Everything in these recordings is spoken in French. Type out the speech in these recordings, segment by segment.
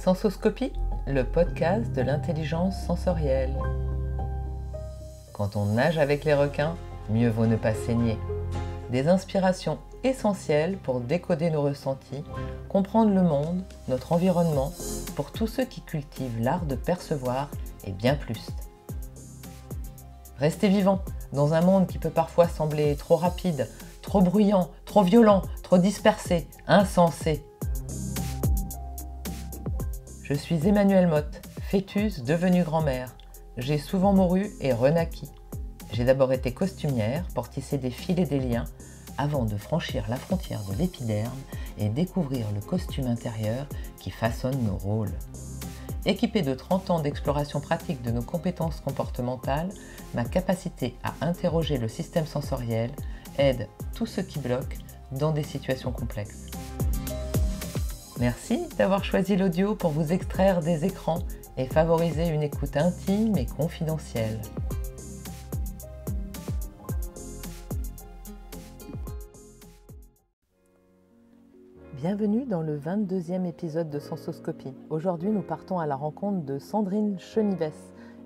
Sensoscopie, le podcast de l'intelligence sensorielle. Quand on nage avec les requins, mieux vaut ne pas saigner. Des inspirations essentielles pour décoder nos ressentis, comprendre le monde, notre environnement, pour tous ceux qui cultivent l'art de percevoir et bien plus. Restez vivants dans un monde qui peut parfois sembler trop rapide, trop bruyant, trop violent, trop dispersé, insensé. Je suis Emmanuelle Motte, fœtus devenue grand-mère. J'ai souvent mouru et renaquis. J'ai d'abord été costumière pour tisser des fils et des liens avant de franchir la frontière de l'épiderme et découvrir le costume intérieur qui façonne nos rôles. Équipée de 30 ans d'exploration pratique de nos compétences comportementales, ma capacité à interroger le système sensoriel aide tous ceux qui bloquent dans des situations complexes. Merci d'avoir choisi l'audio pour vous extraire des écrans et favoriser une écoute intime et confidentielle. Bienvenue dans le 22e épisode de Sensoscopie. Aujourd'hui, nous partons à la rencontre de Sandrine Chenives,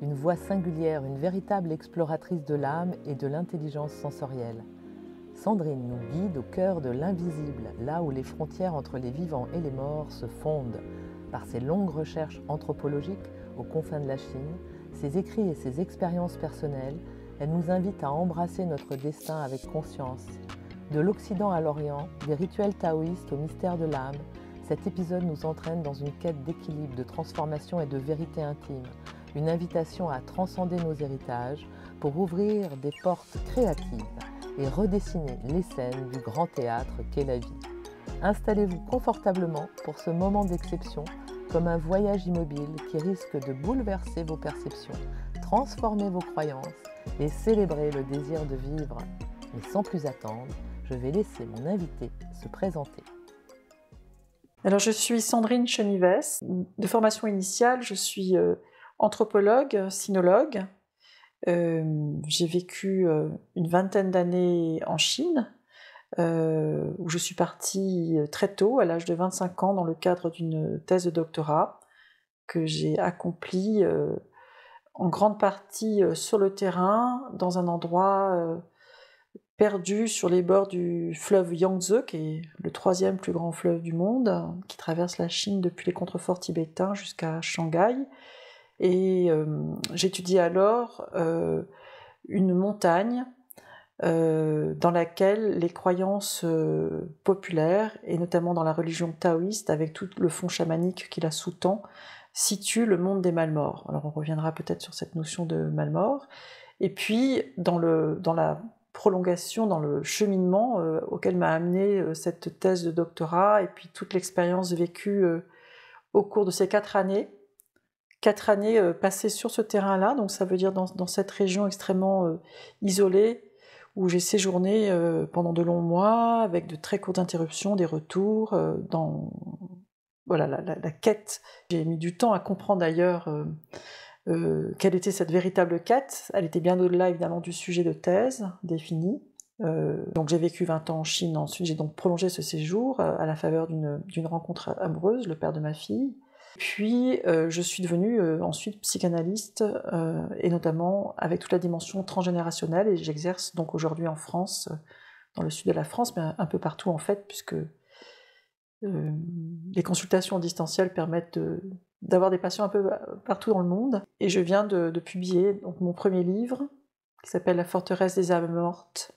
une voix singulière, une véritable exploratrice de l'âme et de l'intelligence sensorielle. Sandrine nous guide au cœur de l'invisible, là où les frontières entre les vivants et les morts se fondent. Par ses longues recherches anthropologiques aux confins de la Chine, ses écrits et ses expériences personnelles, elle nous invite à embrasser notre destin avec conscience. De l'Occident à l'Orient, des rituels taoïstes au mystère de l'âme, cet épisode nous entraîne dans une quête d'équilibre, de transformation et de vérité intime. Une invitation à transcender nos héritages pour ouvrir des portes créatives et redessiner les scènes du grand théâtre qu'est la vie. Installez-vous confortablement pour ce moment d'exception, comme un voyage immobile qui risque de bouleverser vos perceptions, transformer vos croyances et célébrer le désir de vivre. Mais sans plus attendre, je vais laisser mon invité se présenter. Alors, je suis Sandrine Chenives. De formation initiale, je suis anthropologue, sinologue. J'ai vécu une vingtaine d'années en Chine, où je suis partie très tôt, à l'âge de 25 ans, dans le cadre d'une thèse de doctorat que j'ai accomplie en grande partie sur le terrain, dans un endroit perdu sur les bords du fleuve Yangtze, qui est le 3e plus grand fleuve du monde, qui traverse la Chine depuis les contreforts tibétains jusqu'à Shanghai. Et j'étudiais alors une montagne dans laquelle les croyances populaires, et notamment dans la religion taoïste, avec tout le fond chamanique qui la sous-tend, situent le monde des malmorts. Alors on reviendra peut-être sur cette notion de malmort. Et puis, dans la prolongation, dans le cheminement auquel m'a amené cette thèse de doctorat, et puis toute l'expérience vécue au cours de ces 4 années, 4 années passées sur ce terrain-là, donc ça veut dire dans cette région extrêmement isolée, où j'ai séjourné pendant de longs mois, avec de très courtes interruptions, des retours, dans voilà, la quête. J'ai mis du temps à comprendre d'ailleurs quelle était cette véritable quête. Elle était bien au-delà évidemment du sujet de thèse défini. Donc j'ai vécu 20 ans en Chine, ensuite j'ai donc prolongé ce séjour à la faveur d'une rencontre amoureuse, le père de ma fille. Puis je suis devenue ensuite psychanalyste, et notamment avec toute la dimension transgénérationnelle, et j'exerce donc aujourd'hui en France, dans le sud de la France, mais un peu partout en fait, puisque les consultations en distanciel permettent d'avoir des patients un peu partout dans le monde. Et je viens de publier donc, mon premier livre, qui s'appelle La forteresse des âmes mortes,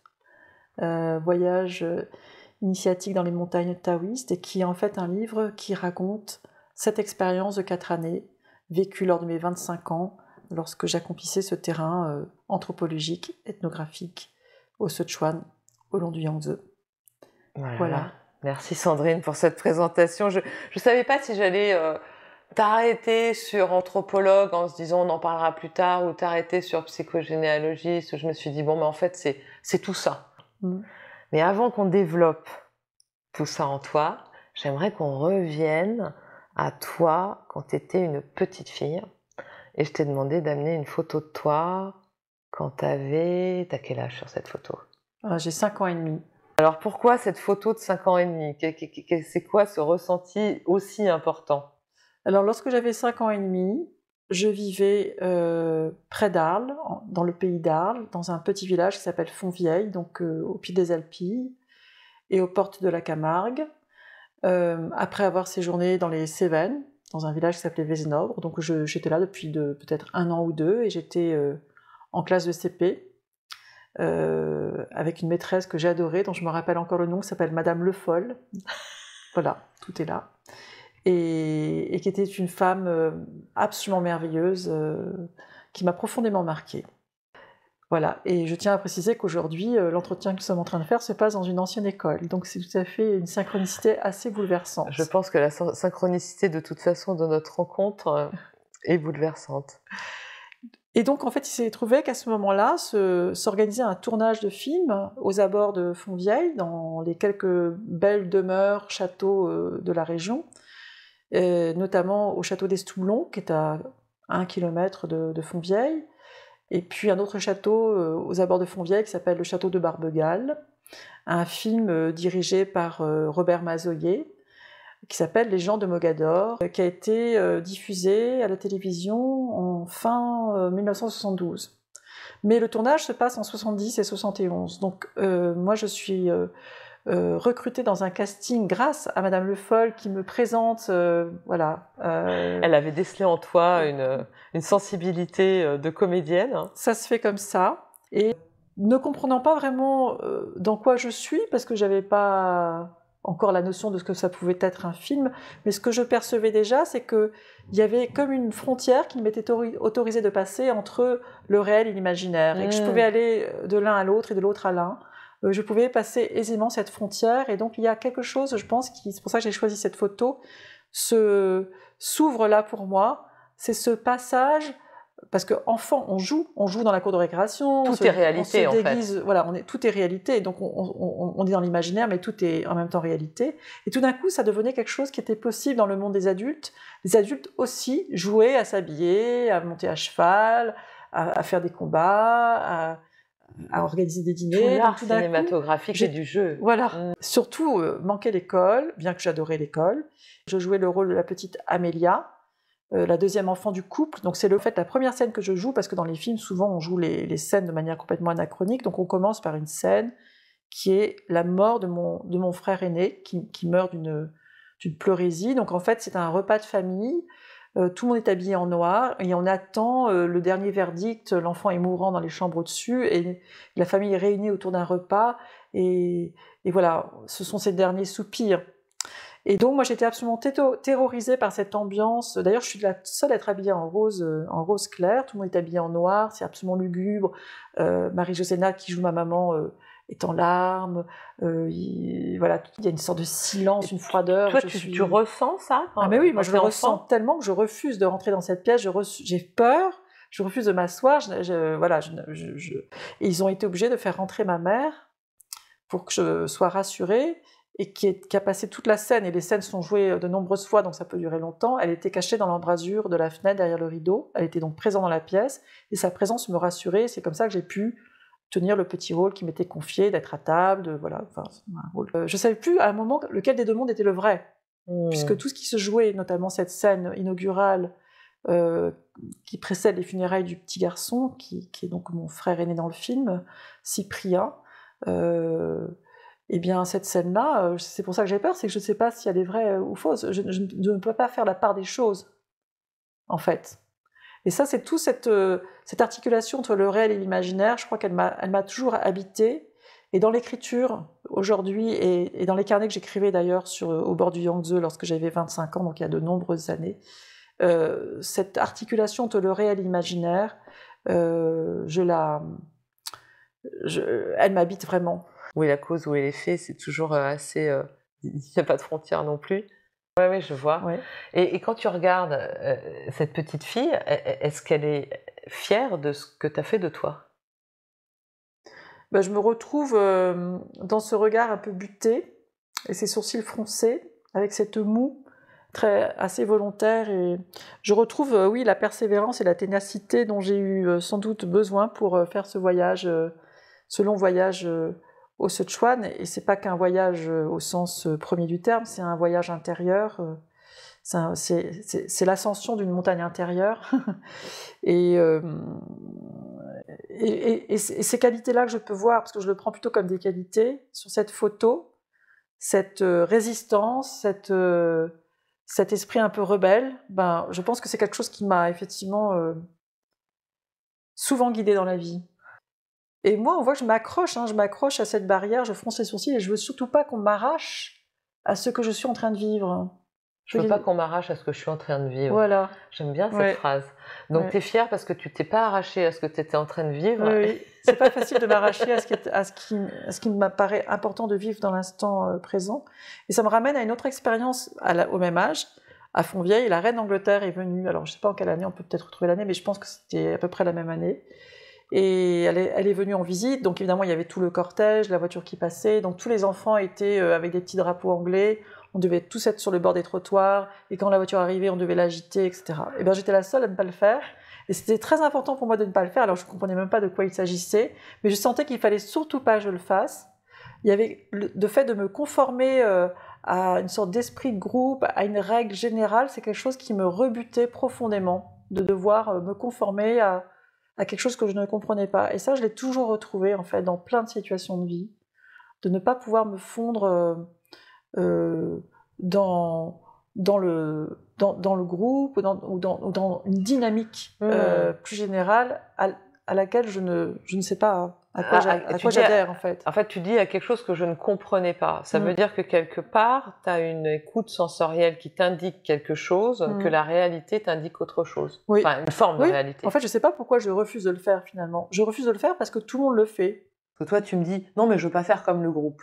voyage initiatique dans les montagnes taoïstes, et qui est en fait un livre qui raconte cette expérience de 4 années, vécue lors de mes 25 ans, lorsque j'accomplissais ce terrain anthropologique, ethnographique, au Sichuan, au long du Yangtze. Voilà. Merci Sandrine pour cette présentation. Je ne savais pas si j'allais t'arrêter sur anthropologue en se disant on en parlera plus tard, ou t'arrêter sur psychogénéalogiste. Je me suis dit bon, mais en fait c'est tout ça. Mais avant qu'on développe tout ça en toi, j'aimerais qu'on revienne à toi quand tu étais une petite fille. Et je t'ai demandé d'amener une photo de toi quand t'as quel âge sur cette photo? J'ai 5 ans et demi. Alors pourquoi cette photo de 5 ans et demi? C'est quoi ce ressenti aussi important? Alors, lorsque j'avais 5 ans et demi, je vivais près d'Arles, dans le pays d'Arles, dans un petit village qui s'appelle Fontvieille, donc au pied des Alpilles et aux portes de la Camargue, après avoir séjourné dans les Cévennes, dans un village qui s'appelait Vézenobre. Donc j'étais là depuis peut-être 1 an ou 2, et j'étais en classe de CP, avec une maîtresse que j'ai adorée, dont je me rappelle encore le nom, qui s'appelle Madame Le Foll. Voilà, tout est là. Et qui était une femme absolument merveilleuse, qui m'a profondément marquée. Voilà, et je tiens à préciser qu'aujourd'hui, l'entretien que nous sommes en train de faire se passe dans une ancienne école, donc c'est tout à fait une synchronicité assez bouleversante. Je pense que la synchronicité, de toute façon, de notre rencontre est bouleversante. Et donc, en fait, il s'est trouvé qu'à ce moment-là, s'organisait un tournage de film aux abords de Fontvieille, dans les quelques belles demeures, châteaux de la région, notamment au château d'Estoublon, qui est à 1 kilomètre de Fontvieille, et puis un autre château aux abords de Fontvieille qui s'appelle le château de Barbegal, un film dirigé par Robert Mazoyer, qui s'appelle Les gens de Mogador, qui a été diffusé à la télévision en fin 1972. Mais le tournage se passe en 70 et 71. Donc moi je suis recrutée dans un casting grâce à Madame Le Foll qui me présente, voilà. Elle avait décelé en toi une sensibilité de comédienne. Ça se fait comme ça. Et ne comprenant pas vraiment dans quoi je suis, parce que j'avais pas encore la notion de ce que ça pouvait être un film, mais ce que je percevais déjà, c'est qu'il y avait comme une frontière qui m'était autorisée de passer entre le réel et l'imaginaire, et que je pouvais aller de l'un à l'autre et de l'autre à l'un. Je pouvais passer aisément cette frontière, et donc il y a quelque chose, je pense, c'est pour ça que j'ai choisi cette photo, s'ouvre là pour moi, c'est ce passage. Parce qu'enfant, on joue dans la cour de récréation. Tout est réalité, on se déguise, en fait. Voilà, tout est réalité. Donc on est dans l'imaginaire, mais tout est en même temps réalité. Et tout d'un coup, ça devenait quelque chose qui était possible dans le monde des adultes. Les adultes aussi jouaient à s'habiller, à monter à cheval, à faire des combats, à organiser des dîners. Tout l'art cinématographique et du jeu. Voilà. Surtout, manquait l'école, bien que j'adorais l'école. Je jouais le rôle de la petite Amélia, la deuxième enfant du couple. Donc c'est la première scène que je joue, parce que dans les films, souvent, on joue les scènes de manière complètement anachronique. Donc on commence par une scène qui est la mort de mon frère aîné, qui meurt d'une pleurésie. Donc en fait, c'est un repas de famille. Tout le monde est habillé en noir, et on attend le dernier verdict. L'enfant est mourant dans les chambres au-dessus, et la famille est réunie autour d'un repas. Et voilà, ce sont ces derniers soupirs. Et donc moi j'étais absolument terrorisée par cette ambiance. D'ailleurs je suis la seule à être habillée en rose clair, tout le monde est habillé en noir, c'est absolument lugubre. Marie-Josena qui joue ma maman est en larmes. Voilà, il y a une sorte de silence, une froideur. Toi tu ressens ça Ah mais oui, moi je le ressens tellement que je refuse de rentrer dans cette pièce, j'ai peur, je refuse de m'asseoir. Voilà, et ils ont été obligés de faire rentrer ma mère pour que je sois rassurée, et qui a passé toute la scène, et les scènes sont jouées de nombreuses fois, donc ça peut durer longtemps. Elle était cachée dans l'embrasure de la fenêtre derrière le rideau, elle était donc présente dans la pièce, et sa présence me rassurait. C'est comme ça que j'ai pu tenir le petit rôle qui m'était confié, d'être à table, voilà, enfin, un rôle. Je savais plus à un moment lequel des deux mondes était le vrai, puisque tout ce qui se jouait, notamment cette scène inaugurale qui précède les funérailles du petit garçon, qui est donc mon frère aîné dans le film, Cyprien, et bien cette scène-là, c'est pour ça que j'ai peur, c'est que je ne sais pas si elle est vraie ou fausse. Je ne peux pas faire la part des choses, en fait. Et ça, c'est toute cette articulation entre le réel et l'imaginaire. Je crois qu'elle m'a toujours habitée. Et dans l'écriture, aujourd'hui, et dans les carnets que j'écrivais d'ailleurs au bord du Yangtze lorsque j'avais 25 ans, donc il y a de nombreuses années, cette articulation entre le réel et l'imaginaire, elle m'habite vraiment. Où est la cause, où est l'effet, c'est toujours assez... il n'y a pas de frontières non plus. Oui, je vois. Ouais. Et quand tu regardes cette petite fille, est-ce qu'elle est fière de ce que tu as fait de toi? Ben, je me retrouve dans ce regard un peu buté, et ces sourcils froncés, avec cette moue assez volontaire. Et je retrouve, oui, la persévérance et la ténacité dont j'ai eu sans doute besoin pour faire ce voyage, ce long voyage au Sichuan. Et c'est pas qu'un voyage au sens premier du terme, c'est un voyage intérieur. C'est l'ascension d'une montagne intérieure. et ces qualités-là que je peux voir, parce que je le prends plutôt comme des qualités, sur cette photo, cette résistance, cet esprit un peu rebelle, ben, je pense que c'est quelque chose qui m'a effectivement souvent guidée dans la vie. Et moi, on voit que je m'accroche à cette barrière, je fronce les sourcils et je veux surtout pas qu'on m'arrache à ce que je suis en train de vivre. Je veux pas qu'on m'arrache à ce que je suis en train de vivre. Voilà. J'aime bien cette phrase. Donc tu es fière parce que tu t'es pas arrachée à ce que tu étais en train de vivre. Oui. C'est pas facile de m'arracher à ce qui m'apparaît important de vivre dans l'instant présent. Et ça me ramène à une autre expérience au même âge. À Fontvieille, la reine d'Angleterre est venue, alors je sais pas en quelle année, on peut peut-être retrouver l'année, mais je pense que c'était à peu près la même année. Et elle est venue en visite, donc évidemment il y avait tout le cortège, la voiture qui passait, donc tous les enfants étaient avec des petits drapeaux anglais, on devait tous être sur le bord des trottoirs, et quand la voiture arrivait, on devait l'agiter, etc. Et bien j'étais la seule à ne pas le faire, et c'était très important pour moi de ne pas le faire, alors je ne comprenais même pas de quoi il s'agissait, mais je sentais qu'il fallait surtout pas que je le fasse. Il y avait le fait de me conformer à une sorte d'esprit de groupe, à une règle générale, c'est quelque chose qui me rebutait profondément, de devoir me conformer à quelque chose que je ne comprenais pas. Et ça, je l'ai toujours retrouvé, en fait, dans plein de situations de vie, de ne pas pouvoir me fondre dans le groupe ou dans une dynamique plus générale à laquelle je ne sais pas à quoi j'adhère, en fait. En fait, tu dis à quelque chose que je ne comprenais pas. Ça veut dire que quelque part, tu as une écoute sensorielle qui t'indique quelque chose, que la réalité t'indique autre chose. Oui. Enfin, une forme de réalité. En fait, je ne sais pas pourquoi je refuse de le faire, finalement. Je refuse de le faire parce que tout le monde le fait. Parce que toi, tu me dis, non, mais je veux pas faire comme le groupe.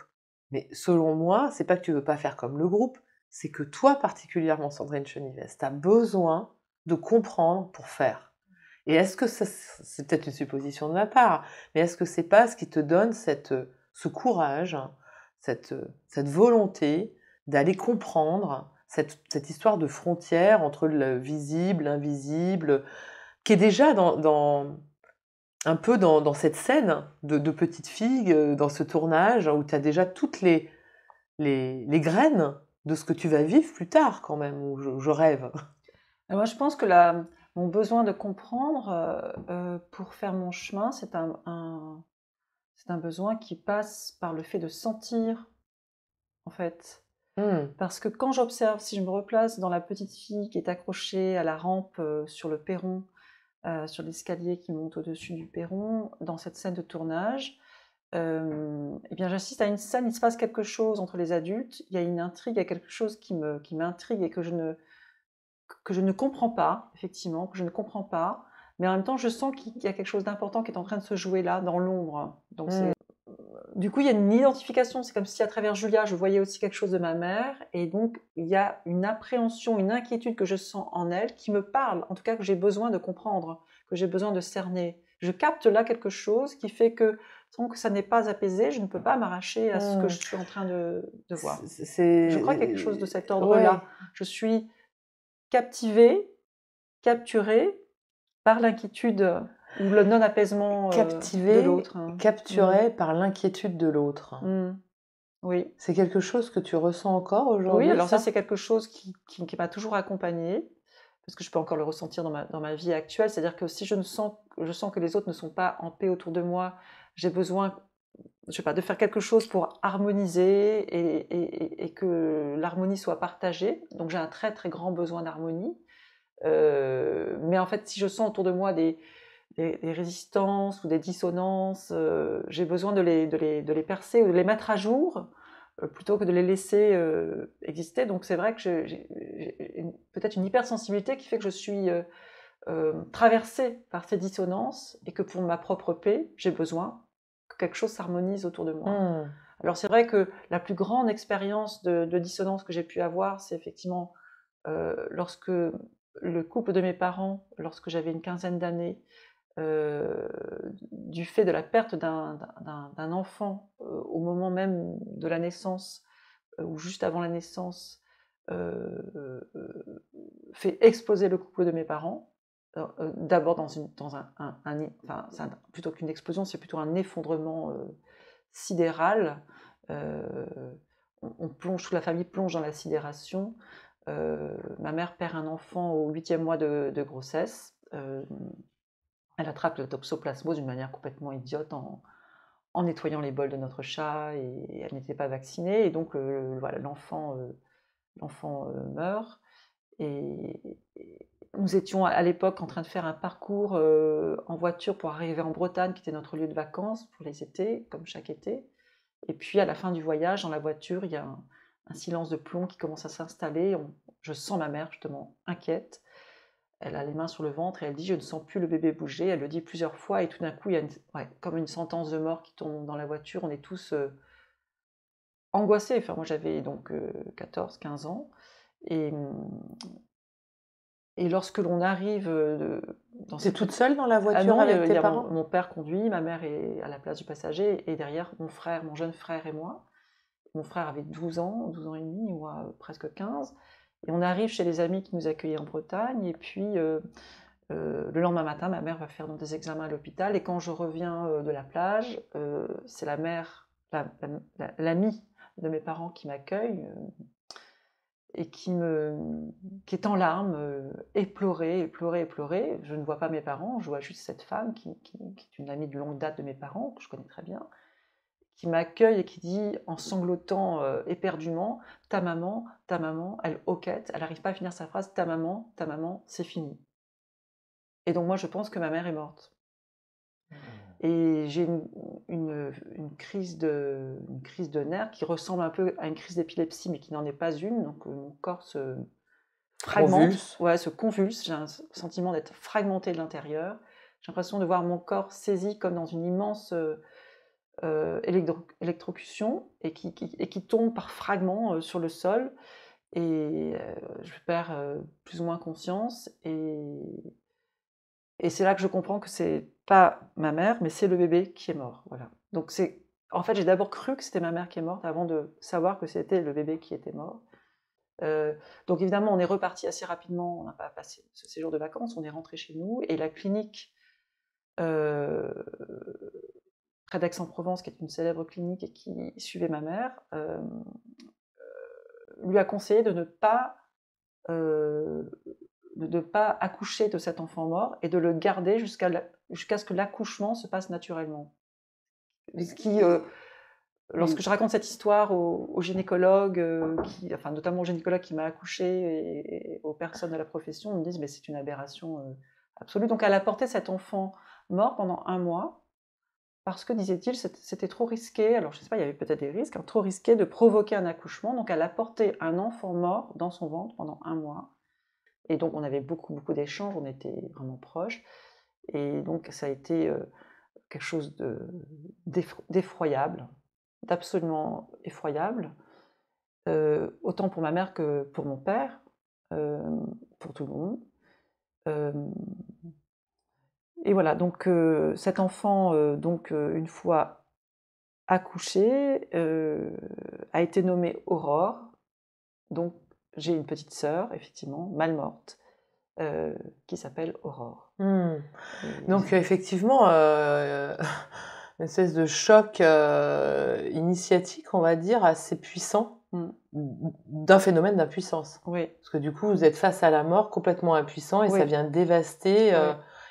Mais selon moi, c'est pas que tu veux pas faire comme le groupe, c'est que toi, particulièrement, Sandrine Chenivès, tu as besoin de comprendre pour faire. Et est-ce que c'est peut-être une supposition de ma part, mais est-ce que c'est pas ce qui te donne ce courage, cette volonté d'aller comprendre cette histoire de frontière entre le visible, l'invisible, qui est déjà un peu dans cette scène de petite fille, dans ce tournage, où tu as déjà toutes les graines de ce que tu vas vivre plus tard quand même, où je rêve. Et moi, je pense que mon besoin de comprendre pour faire mon chemin, c'est un besoin qui passe par le fait de sentir, en fait. Parce que quand j'observe, si je me replace dans la petite fille qui est accrochée à la rampe sur le perron, sur l'escalier qui monte au-dessus du perron, dans cette scène de tournage, eh bien j'assiste à une scène, il se passe quelque chose entre les adultes, il y a une intrigue, il y a quelque chose qui m'intrigue et que je ne comprends pas, effectivement, que je ne comprends pas, mais en même temps je sens qu'il y a quelque chose d'important qui est en train de se jouer là, dans l'ombre. Donc du coup, il y a une identification, c'est comme si à travers Julia, je voyais aussi quelque chose de ma mère, et donc il y a une appréhension, une inquiétude que je sens en elle, qui me parle, en tout cas que j'ai besoin de comprendre, que j'ai besoin de cerner. Je capte là quelque chose qui fait que, tant que ça n'est pas apaisé, je ne peux pas m'arracher à ce que je suis en train de voir. Je crois qu'il y a quelque chose de cet ordre-là. Ouais. Je suis captivée, capturée par l'inquiétude ou le non-apaisement de l'autre. Capturée par l'inquiétude de l'autre. Oui. C'est quelque chose que tu ressens encore aujourd'hui? Oui, alors ça c'est quelque chose qui m'a toujours accompagnée, parce que je peux encore le ressentir dans ma vie actuelle, c'est-à-dire que si je sens que les autres ne sont pas en paix autour de moi, j'ai besoin, je sais pas, de faire quelque chose pour harmoniser et que l'harmonie soit partagée. Donc j'ai un très très grand besoin d'harmonie. Mais en fait, si je sens autour de moi des résistances ou des dissonances, j'ai besoin de les percer ou de les mettre à jour plutôt que de les laisser exister. Donc c'est vrai que j'ai peut-être une hypersensibilité qui fait que je suis traversée par ces dissonances et que pour ma propre paix, j'ai besoin que quelque chose s'harmonise autour de moi. Alors c'est vrai que la plus grande expérience de dissonance que j'ai pu avoir, c'est effectivement lorsque le couple de mes parents, lorsque j'avais une quinzaine d'années, du fait de la perte d'un enfant au moment même de la naissance ou juste avant la naissance, fait exploser le couple de mes parents. D'abord plutôt qu'une explosion, c'est plutôt un effondrement sidéral. On plonge, toute la famille plonge dans la sidération. Ma mère perd un enfant au 8e mois de grossesse. Elle attrape le toxoplasmose d'une manière complètement idiote en nettoyant les bols de notre chat et elle n'était pas vaccinée. Et donc, voilà, l'enfant meurt. Et nous étions à l'époque en train de faire un parcours en voiture pour arriver en Bretagne, qui était notre lieu de vacances pour les étés, comme chaque été. Et puis à la fin du voyage, dans la voiture, il y a un silence de plomb qui commence à s'installer. Je sens ma mère justement inquiète. Elle a les mains sur le ventre et elle dit « je ne sens plus le bébé bouger ». Elle le dit plusieurs fois et tout d'un coup, il y a comme une sentence de mort qui tombe dans la voiture. On est tous angoissés. Enfin, moi j'avais donc 14-15 ans. Et lorsque l'on arrive dans T'es toute seule dans la voiture non, avec il tes y a parents? mon père conduit, ma mère est à la place du passager, et derrière mon jeune frère et moi. Mon frère avait 12 ans et demi, et moi presque 15. Et on arrive chez les amis qui nous accueillaient en Bretagne, et puis le lendemain matin, ma mère va faire donc des examens à l'hôpital, et quand je reviens de la plage, c'est la mère, l'amie de mes parents qui m'accueille, et qui est en larmes, éplorée. Je ne vois pas mes parents, je vois juste cette femme qui est une amie de longue date de mes parents, que je connais très bien, qui m'accueille et qui dit en sanglotant éperdument « ta maman, elle hoquette, elle n'arrive pas à finir sa phrase « ta maman, c'est fini ». Et donc moi je pense que ma mère est morte. Et j'ai une crise de nerfs qui ressemble un peu à une crise d'épilepsie, mais qui n'en est pas une. Donc mon corps se fragmente, se convulse. J'ai un sentiment d'être fragmenté de l'intérieur. J'ai l'impression de voir mon corps saisi comme dans une immense électrocution et qui tombe par fragments sur le sol. Et je perds plus ou moins conscience. Et c'est là que je comprends que c'est pas ma mère, mais c'est le bébé qui est mort. Voilà. Donc en fait, j'ai d'abord cru que c'était ma mère qui est morte avant de savoir que c'était le bébé qui était mort. Donc évidemment, on est reparti assez rapidement, on n'a pas passé ce séjour de vacances, on est rentré chez nous, et la clinique près d'Aix-en-Provence, qui est une célèbre clinique et qui suivait ma mère, lui a conseillé de ne pas accoucher de cet enfant mort et de le garder jusqu'à ce que l'accouchement se passe naturellement. Ce qui, lorsque je raconte cette histoire aux gynécologues, notamment aux gynécologues qui m'a accouchée et aux personnes de la profession, ils me disent mais c'est une aberration absolue. Donc elle a porté cet enfant mort pendant 1 mois parce que, disait-il, c'était trop risqué. Alors je ne sais pas, il y avait peut-être des risques, trop risqué de provoquer un accouchement. Donc elle a porté un enfant mort dans son ventre pendant 1 mois. Et donc on avait beaucoup d'échanges, on était vraiment proches. Et donc ça a été quelque chose d'effroyable, d'absolument effroyable, autant pour ma mère que pour mon père, pour tout le monde. Et voilà, donc cet enfant, une fois accouché, a été nommé Aurore. Donc j'ai une petite sœur, effectivement, mal morte, qui s'appelle Aurore. Donc effectivement, une espèce de choc initiatique, on va dire, assez puissant, d'un phénomène d'impuissance. Oui. Parce que du coup, vous êtes face à la mort, complètement impuissant, et ça vient dévaster.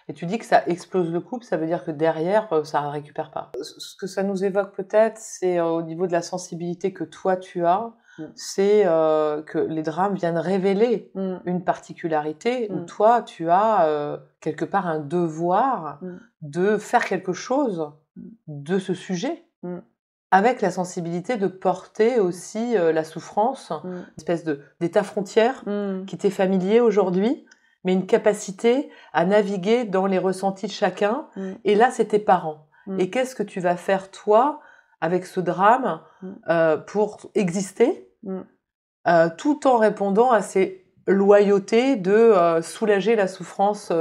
Et tu dis que ça explose le couple, ça veut dire que derrière, ça ne récupère pas. Ce que ça nous évoque peut-être, c'est au niveau de la sensibilité que toi tu as, c'est que les drames viennent révéler une particularité où toi, tu as quelque part un devoir de faire quelque chose de ce sujet, avec la sensibilité de porter aussi la souffrance, une espèce d'état frontière qui t'est familier aujourd'hui, mais une capacité à naviguer dans les ressentis de chacun. Et là, c'est tes parents. Et qu'est-ce que tu vas faire, toi, avec ce drame pour exister, tout en répondant à ces loyautés de soulager la souffrance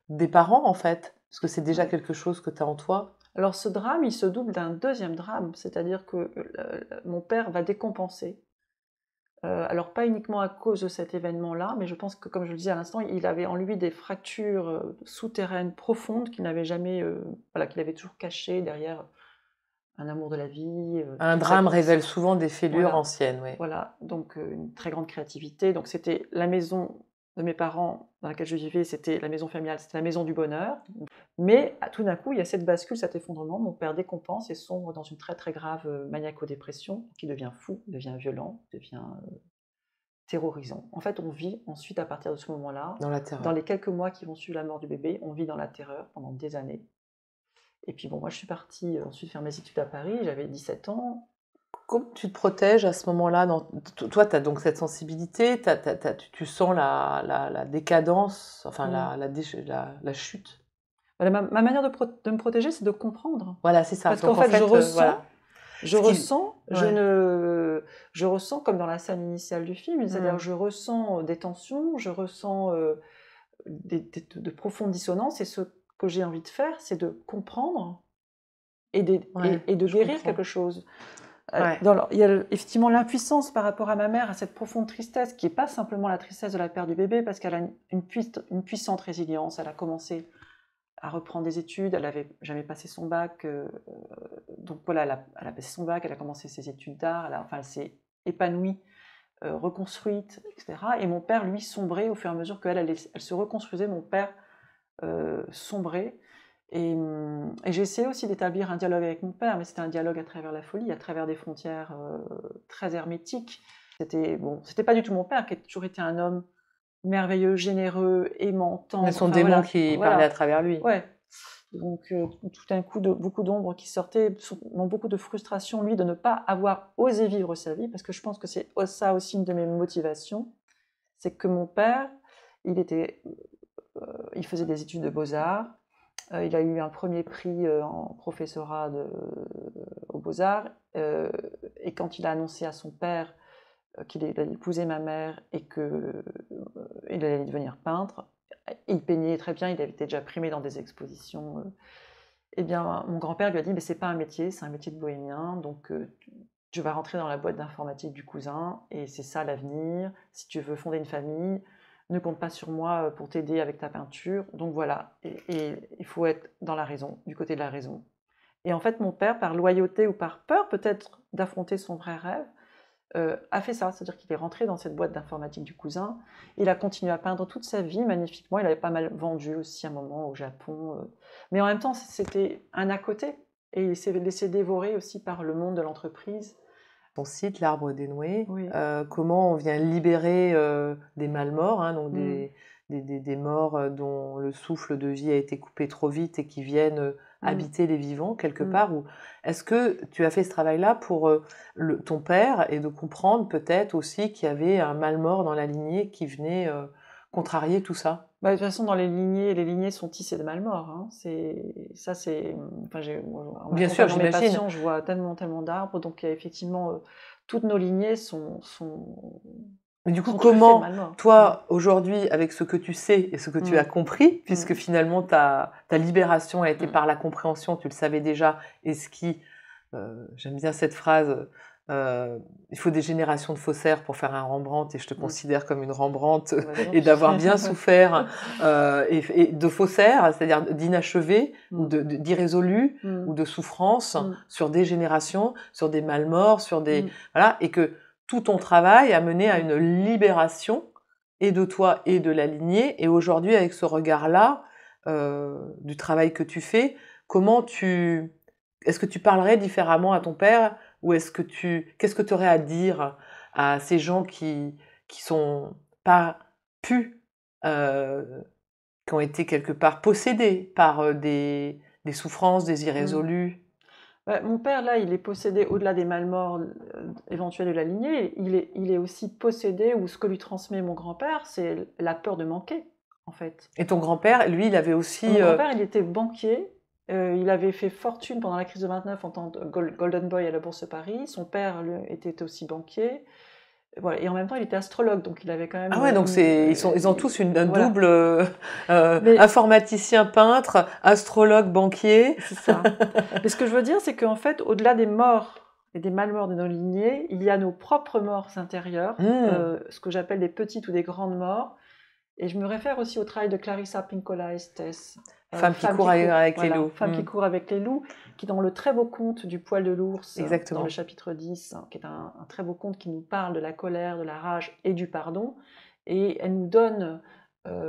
des parents, en fait, parce que c'est déjà quelque chose que tu as en toi. Alors ce drame, il se double d'un deuxième drame, c'est-à-dire que mon père va décompenser. Alors pas uniquement à cause de cet événement-là, mais je pense que, comme je le disais à l'instant, il avait en lui des fractures souterraines profondes qu'il n'avait jamais, qu'il avait toujours cachées derrière un amour de la vie. Un drame révèle souvent des fêlures anciennes. Oui. Voilà, donc une très grande créativité. Donc c'était la maison de mes parents dans laquelle je vivais, c'était la maison familiale, c'était la maison du bonheur. Mais tout d'un coup, il y a cette bascule, cet effondrement. Mon père décompense et sombre dans une très très grave maniaco-dépression, qui devient fou, devient violent, devient terrorisant. En fait, on vit ensuite à partir de ce moment-là, dans la terreur. Dans les quelques mois qui vont suivre la mort du bébé, on vit dans la terreur pendant des années. Et puis bon, moi je suis partie ensuite faire mes études à Paris, j'avais 17 ans. Comment tu te protèges à ce moment-là Toi, tu as donc cette sensibilité, tu sens la décadence, enfin la chute. Voilà, ma manière de me protéger, c'est de comprendre. Voilà, c'est ça. Parce qu'en fait, je ressens, voilà. je ressens comme dans la scène initiale du film, c'est-à-dire je ressens des tensions, je ressens de profondes dissonances, et ce que j'ai envie de faire, c'est de comprendre et de guérir quelque chose. Il y a effectivement l'impuissance par rapport à ma mère, à cette profonde tristesse, qui n'est pas simplement la tristesse de la perte du bébé, parce qu'elle a une puissante résilience. Elle a commencé à reprendre des études, elle n'avait jamais passé son bac, donc voilà, elle a passé son bac, elle a commencé ses études d'art, elle s'est épanouie, reconstruite, etc. Et mon père, lui, sombrait au fur et à mesure qu'elle elle se reconstruisait. Mon père sombrait. Et j'ai essayé aussi d'établir un dialogue avec mon père, mais c'était un dialogue à travers la folie, à travers des frontières très hermétiques. C'était pas du tout mon père, qui a toujours été un homme merveilleux, généreux, aimant, tendre. Mais son démon qui parlait à travers lui. Ouais. Donc tout d'un coup, beaucoup d'ombres qui sortaient, beaucoup de frustration, lui, de ne pas avoir osé vivre sa vie, parce que je pense que c'est ça aussi une de mes motivations, c'est que mon père, il faisait des études de beaux-arts. Il a eu un premier prix en professorat aux Beaux-Arts. Et quand il a annoncé à son père qu'il allait épouser ma mère et qu'il allait devenir peintre, il peignait très bien, il avait été déjà primé dans des expositions. Eh bien, mon grand-père lui a dit, mais c'est pas un métier, c'est un métier de bohémien, donc tu vas rentrer dans la boîte d'informatique du cousin, et c'est ça l'avenir. Si tu veux fonder une famille, ne compte pas sur moi pour t'aider avec ta peinture. Donc voilà, et il faut être dans la raison, du côté de la raison. Et en fait, mon père, par loyauté ou par peur peut-être d'affronter son vrai rêve, a fait ça, c'est-à-dire qu'il est rentré dans cette boîte d'informatique du cousin. Il a continué à peindre toute sa vie magnifiquement. Il avait pas mal vendu aussi à un moment au Japon, mais en même temps, c'était un à côté. Et il s'est laissé dévorer aussi par le monde de l'entreprise. Ton site, L'Arbre dénoué, Oui. Comment on vient libérer des malmorts, hein, donc des morts dont le souffle de vie a été coupé trop vite et qui viennent habiter les vivants quelque part. Est-ce que tu as fait ce travail-là pour ton père, et de comprendre peut-être aussi qu'il y avait un malmort dans la lignée qui venait contrarier tout ça? De toute façon, dans les lignées sont tissées de malmorts. Hein. Bien sûr, j'imagine. Mes patients, je vois tellement d'arbres, donc effectivement, toutes nos lignées sont. Mais du coup, comment, toi, aujourd'hui, avec ce que tu sais et ce que tu as compris, puisque finalement ta libération a été par la compréhension, tu le savais déjà, et ce qui, j'aime bien cette phrase, il faut des générations de faussaires pour faire un Rembrandt, et je te considère comme une Rembrandt, et d'avoir bien souffert et de faussaires, c'est-à-dire d'inachevé, ou d'irrésolu, ou de souffrance sur des générations, sur des malmorts, sur des... Voilà, et que tout ton travail a mené à une libération, et de toi et de la lignée. Et aujourd'hui, avec ce regard-là, du travail que tu fais, est-ce que tu parlerais différemment à ton père, ou qu'est-ce que tu aurais à dire à ces gens qui sont pas qui ont été quelque part possédés par des souffrances, des irrésolus? Mon père, là, il est possédé, au-delà des malmorts éventuels de la lignée, il est aussi possédé, ou ce que lui transmet mon grand-père, c'est la peur de manquer, en fait. Et ton grand-père, lui, il avait aussi... Mon grand-père, il était banquier. Il avait fait fortune pendant la crise de 29 en tant que Golden Boy à la Bourse de Paris. Son père, lui, était aussi banquier. Voilà. Et en même temps, il était astrologue, donc il avait quand même... Ah ouais, donc ils ont tous un double informaticien, peintre, astrologue, banquier. C'est ça. Mais ce que je veux dire, c'est qu'en fait, au-delà des morts et des malmorts de nos lignées, il y a nos propres morts intérieures, ce que j'appelle des petites ou des grandes morts. Et je me réfère aussi au travail de Clarissa Pinkola Estés. Femme qui court avec les loups. Femme qui court avec les loups, qui est dans le très beau conte du poil de l'ours, dans le chapitre 10, qui est un très beau conte qui nous parle de la colère, de la rage et du pardon. Et elle nous donne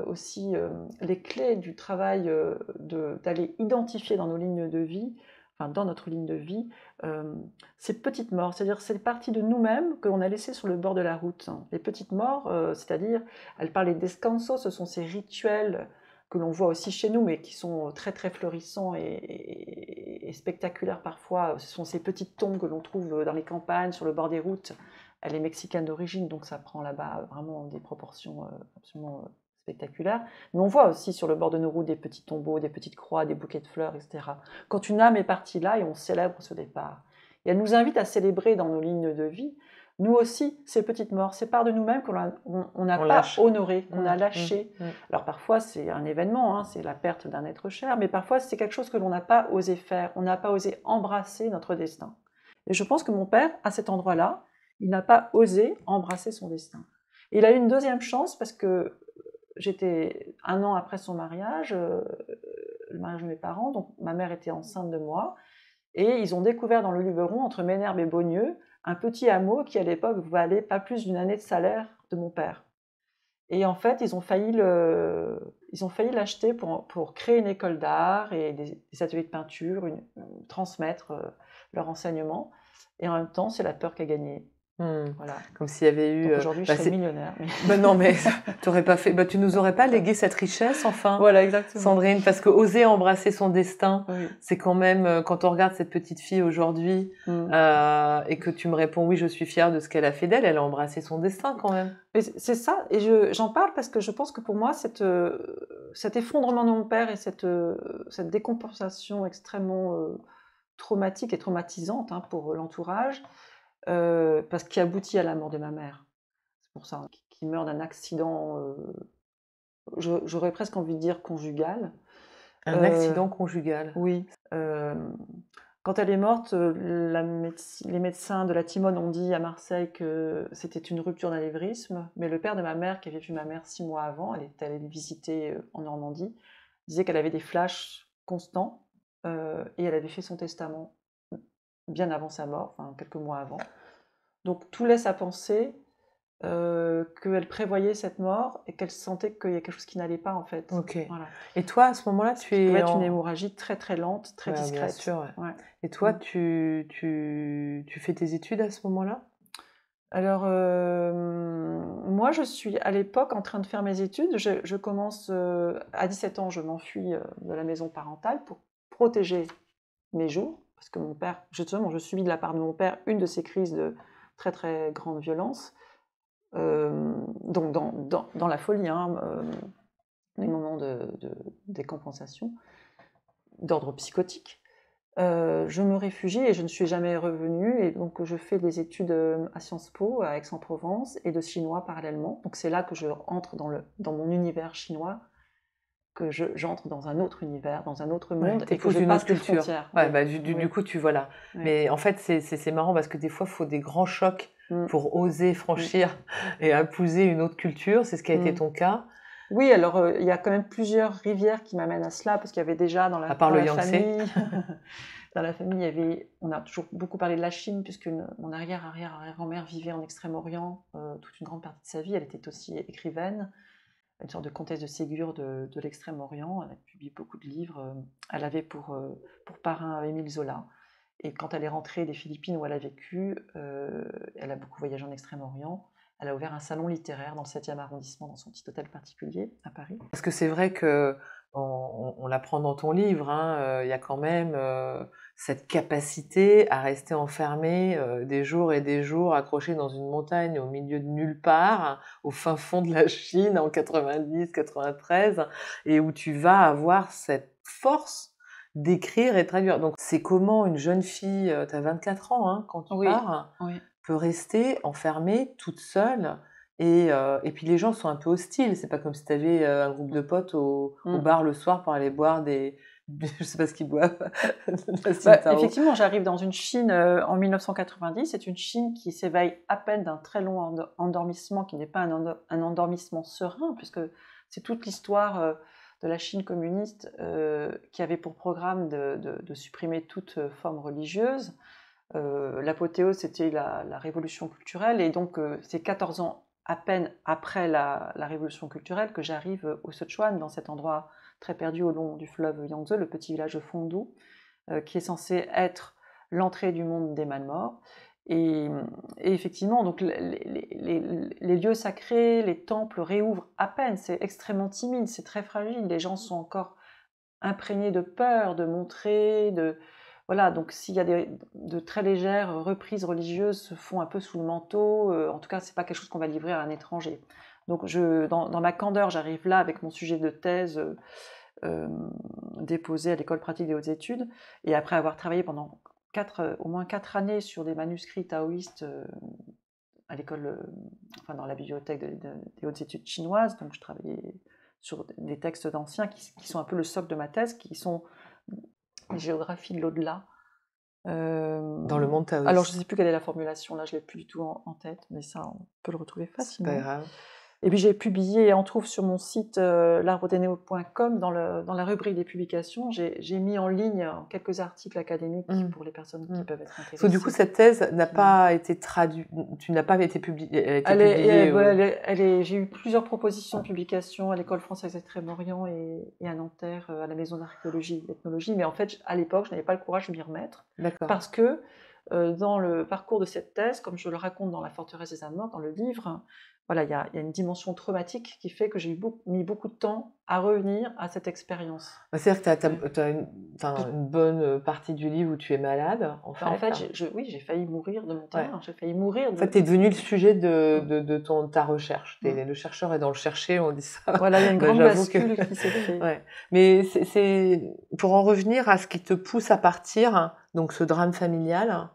aussi les clés du travail d'aller identifier dans nos lignes de vie, enfin dans notre ligne de vie, ces petites morts, c'est-à-dire ces parties de nous-mêmes que l'on a laissées sur le bord de la route. Les petites morts, c'est-à-dire, elle parle des descansos, ce sont ces rituels que l'on voit aussi chez nous, mais qui sont très très florissants et spectaculaires parfois. Ce sont ces petites tombes que l'on trouve dans les campagnes, sur le bord des routes. Elle est mexicaine d'origine, donc ça prend là-bas vraiment des proportions absolument spectaculaires. Mais on voit aussi sur le bord de nos routes des petits tombeaux, des petites croix, des bouquets de fleurs, etc. Quand une âme est partie là, et on célèbre ce départ. Et elle nous invite à célébrer dans nos lignes de vie, nous aussi, ces petites morts, ces parts de nous-mêmes qu'on n'a pas honorées, qu'on a lâchées. Alors parfois, c'est un événement, c'est la perte d'un être cher, mais parfois, c'est quelque chose que l'on n'a pas osé faire, on n'a pas osé embrasser notre destin. Et je pense que mon père, à cet endroit-là, il n'a pas osé embrasser son destin. Et il a eu une deuxième chance parce que j'étais 1 an après son mariage, le mariage de mes parents, donc ma mère était enceinte de moi, et ils ont découvert dans le Luberon, entre Ménherbe et Beaugneux, un petit hameau qui à l'époque valait pas plus d'1 année de salaire de mon père. Et en fait, ils ont failli l'acheter pour créer une école d'art et des ateliers de peinture, transmettre leur enseignement. Et en même temps, c'est la peur qui a gagné. Voilà. Comme s'il y avait eu. Donc aujourd'hui, je serais millionnaire. Mais... non, mais t'aurais pas fait. Tu nous aurais pas légué cette richesse, enfin. Voilà, exactement. Sandrine, parce que oser embrasser son destin, c'est quand même quand on regarde cette petite fille aujourd'hui et que tu me réponds oui, je suis fière de ce qu'elle a fait d'elle. Elle a embrassé son destin quand même. Mais c'est ça, et j'en parle parce que je pense que pour moi, cet effondrement de mon père et cette décompensation extrêmement traumatique et traumatisante pour l'entourage. Parce qu'il aboutit à la mort de ma mère. C'est pour ça qu'il meurt d'un accident, j'aurais presque envie de dire conjugal. Un accident conjugal. Oui. Quand elle est morte, les médecins de la Timone ont dit à Marseille que c'était une rupture d'anévrisme, mais le père de ma mère, qui avait vu ma mère 6 mois avant, elle est allée le visiter en Normandie, disait qu'elle avait des flashs constants et elle avait fait son testament bien avant sa mort, enfin quelques mois avant. Donc tout laisse à penser qu'elle prévoyait cette mort et qu'elle sentait qu'il y a quelque chose qui n'allait pas en fait. Okay. Voilà. Et toi, à ce moment-là, tu es... Ça peut être une hémorragie très très lente, très discrète. Bien sûr, ouais. Et toi, tu fais tes études à ce moment-là? Alors, moi, je suis à l'époque en train de faire mes études. Je commence, à 17 ans, je m'enfuis de la maison parentale pour protéger mes jours. Parce que mon père, justement, je subis de la part de mon père une de ces crises de très très grande violence. Donc dans la folie, des moments de décompensation, d'ordre psychotique. Je me réfugie et je ne suis jamais revenue, et donc je fais des études à Sciences Po, à Aix-en-Provence, et de chinois parallèlement. Donc c'est là que je entre dans mon univers chinois, que j'entre dans un autre univers, dans un autre monde, et que je passe des frontières. Du coup, tu vois là. Oui. Mais en fait, c'est marrant parce que des fois, il faut des grands chocs pour oser franchir et épouser une autre culture. C'est ce qui a été ton cas. Oui, alors il y a quand même plusieurs rivières qui m'amènent à cela, parce qu'il y avait déjà dans la famille... Dans la famille, on a toujours beaucoup parlé de la Chine, puisque mon arrière-grand-mère vivait en Extrême-Orient toute une grande partie de sa vie. Elle était aussi écrivaine, une sorte de comtesse de Ségur de l'Extrême-Orient. Elle a publié beaucoup de livres. Elle avait pour parrain Émile Zola. Et quand elle est rentrée des Philippines où elle a vécu, elle a beaucoup voyagé en Extrême-Orient. Elle a ouvert un salon littéraire dans le 7e arrondissement, dans son petit hôtel particulier à Paris. Parce que c'est vrai que on l'apprend dans ton livre, y a quand même cette capacité à rester enfermé des jours et des jours, accroché dans une montagne au milieu de nulle part, au fin fond de la Chine en 90, 93, et où tu vas avoir cette force d'écrire et de traduire. Donc c'est comment une jeune fille, tu as 24 ans quand tu pars, peut rester enfermée toute seule. Et puis les gens sont un peu hostiles, c'est pas comme si tu avais un groupe de potes au bar le soir pour aller boire je sais pas ce qu'ils boivent. Effectivement, j'arrive dans une Chine en 1990, c'est une Chine qui s'éveille à peine d'un très long endormissement, qui n'est pas un endormissement serein, puisque c'est toute l'histoire de la Chine communiste qui avait pour programme de supprimer toute forme religieuse. L'apothéose, c'était la révolution culturelle, et donc c'est 14 ans à peine après la révolution culturelle que j'arrive au Sichuan, dans cet endroit très perdu au long du fleuve Yangtze, le petit village de Fengdu, qui est censé être l'entrée du monde des Malmorts. Et effectivement, donc les lieux sacrés, les temples réouvrent à peine, c'est extrêmement timide, c'est très fragile, les gens sont encore imprégnés de peur, de montrer, voilà, donc s'il y a de très légères reprises religieuses se font un peu sous le manteau, en tout cas c'est pas quelque chose qu'on va livrer à un étranger. Donc dans ma candeur, j'arrive là avec mon sujet de thèse déposé à l'école pratique des hautes études, et après avoir travaillé pendant au moins 4 années sur des manuscrits taoïstes à l'école, enfin dans la bibliothèque des hautes études chinoises, donc je travaillais sur des textes anciens qui sont un peu le socle de ma thèse, qui sont les géographies de l'au-delà. Dans le monde taoïste. Alors je ne sais plus quelle est la formulation, là je ne l'ai plus du tout en tête, mais ça on peut le retrouver facilement. C'est pas grave. Et puis j'ai publié, et on trouve sur mon site l'arbredeneo.com, dans la rubrique des publications, j'ai mis en ligne quelques articles académiques pour les personnes qui peuvent être intéressées. Parce que du coup, cette thèse n'a pas été traduite, tu n'as pas été publiée. J'ai eu plusieurs propositions de publication à l'école française Extrême-Orient et à Nanterre, à la maison d'archéologie et d'ethnologie, mais en fait, à l'époque, je n'avais pas le courage de m'y remettre. Parce que dans le parcours de cette thèse, comme je le raconte dans La forteresse des âmes mortes, dans le livre, voilà, il y a une dimension traumatique qui fait que j'ai mis beaucoup de temps à revenir à cette expérience. C'est-à-dire que tu as une bonne partie du livre où tu es malade, en fait. En fait, j'ai failli mourir de mon terrain. J'ai failli mourir. En fait, tu es devenu le sujet de ta recherche. Le chercheur est dans le chercher, on dit ça. Voilà, il y a une grande bascule qui s'est faite. Ouais. Mais c'est pour en revenir à ce qui te pousse à partir, donc ce drame familial,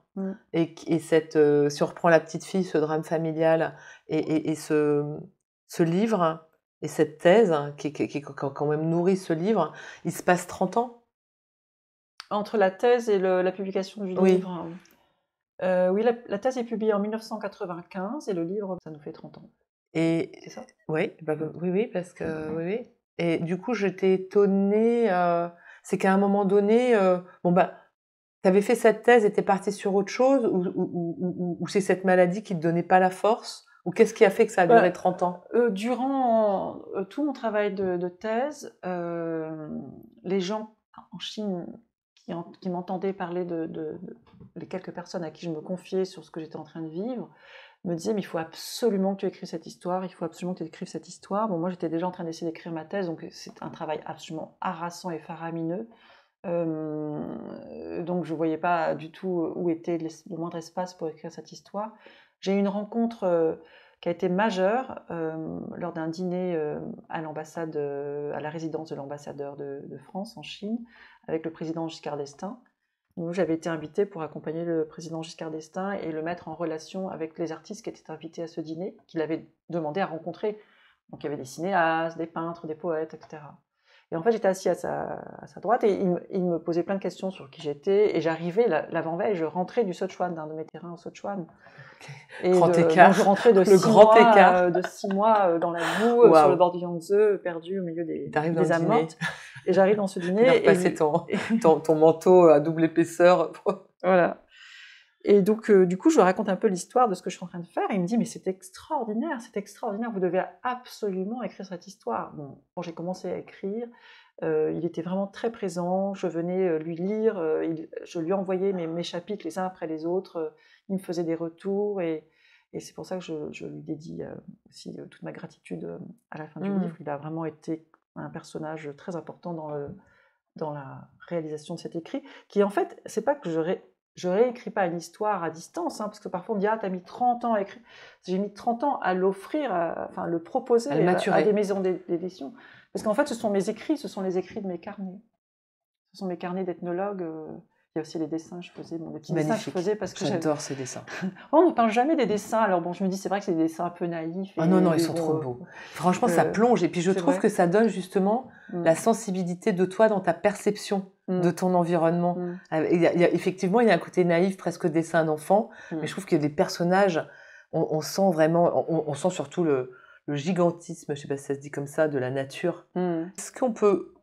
et cette, si on reprend La petite fille, ce drame familial, et ce livre, et cette thèse qui quand même nourrit ce livre, il se passe 30 ans entre la thèse et la publication du livre. Oui, la thèse est publiée en 1995 et le livre, ça nous fait 30 ans. Et c'est ça? Oui, oui, parce que oui. Et du coup, j'étais étonnée, c'est qu'à un moment donné, tu avais fait cette thèse et tu es partie sur autre chose, ou c'est cette maladie qui te donnait pas la force, ou qu'est-ce qui a fait que ça a duré 30 ans? Durant tout mon travail de thèse, les gens en Chine qui m'entendaient parler les quelques personnes à qui je me confiais sur ce que j'étais en train de vivre, me disaient mais il faut absolument que tu écrives cette histoire, il faut absolument que tu écrives cette histoire. Bon, moi j'étais déjà en train d'essayer d'écrire ma thèse, donc c'est un travail absolument harassant et faramineux. Donc je ne voyais pas du tout où était le moindre espace pour écrire cette histoire. J'ai eu une rencontre qui a été majeure lors d'un dîner à l'ambassade, à la résidence de l'ambassadeur de France en Chine, avec le président Giscard d'Estaing. J'avais été invitée pour accompagner le président Giscard d'Estaing et le mettre en relation avec les artistes qui étaient invités à ce dîner, qu'il avait demandé à rencontrer. Donc il y avait des cinéastes, des peintres, des poètes, etc. Et en fait, j'étais assise à sa droite et il me posait plein de questions sur qui j'étais. Et j'arrivais l'avant-veille, je rentrais du Sichuan, d'un de mes terrains au Sichuan. Et grand écart. Je rentrais de 6 mois dans la boue, sur le bord du Yangtze, perdu au milieu des âmes mortes. Et j'arrive dans ce dîner. Et passer ton manteau à double épaisseur. Voilà. Et donc, du coup, je lui raconte un peu l'histoire de ce que je suis en train de faire. Et il me dit, mais c'est extraordinaire, vous devez absolument écrire cette histoire. Bon, quand j'ai commencé à écrire, il était vraiment très présent. Je venais lui lire, je lui envoyais mes chapitres les uns après les autres. Il me faisait des retours. Et c'est pour ça que je lui dédie aussi toute ma gratitude à la fin du livre. Il a vraiment été un personnage très important dans la réalisation de cet écrit, qui en fait, c'est pas que je réécris pas une histoire à distance, parce que parfois on me dit « Ah, t'as mis 30 ans à écrire ». J'ai mis 30 ans à l'offrir, enfin le proposer à des maisons d'édition. Parce qu'en fait, ce sont mes écrits, ce sont les écrits de mes carnets. Ce sont mes carnets d'ethnologue. Il y a aussi les dessins que je faisais, mes petits dessins que je faisais parce que j'adore ces dessins. On ne parle jamais des dessins, alors bon, je me dis c'est vrai que c'est des dessins un peu naïfs. Ah non, ils sont trop beaux. Franchement, ça plonge, et puis je trouve que ça donne justement la sensibilité de toi dans ta perception de ton environnement. Effectivement, il y a un côté naïf, presque dessin d'enfant, mais je trouve que les personnages, on sent vraiment, on sent surtout le gigantisme, je ne sais pas si ça se dit comme ça, de la nature. Est-ce qu'on peut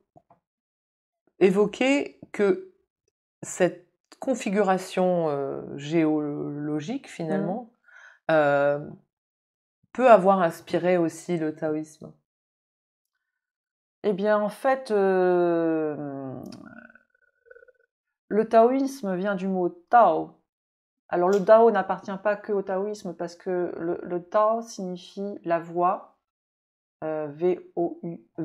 évoquer que cette configuration géologique, finalement, peut avoir inspiré aussi le taoïsme? Eh bien, en fait, le taoïsme vient du mot Tao. Alors, le Tao n'appartient pas que au taoïsme parce que le Tao signifie la voie, V-O-I-E,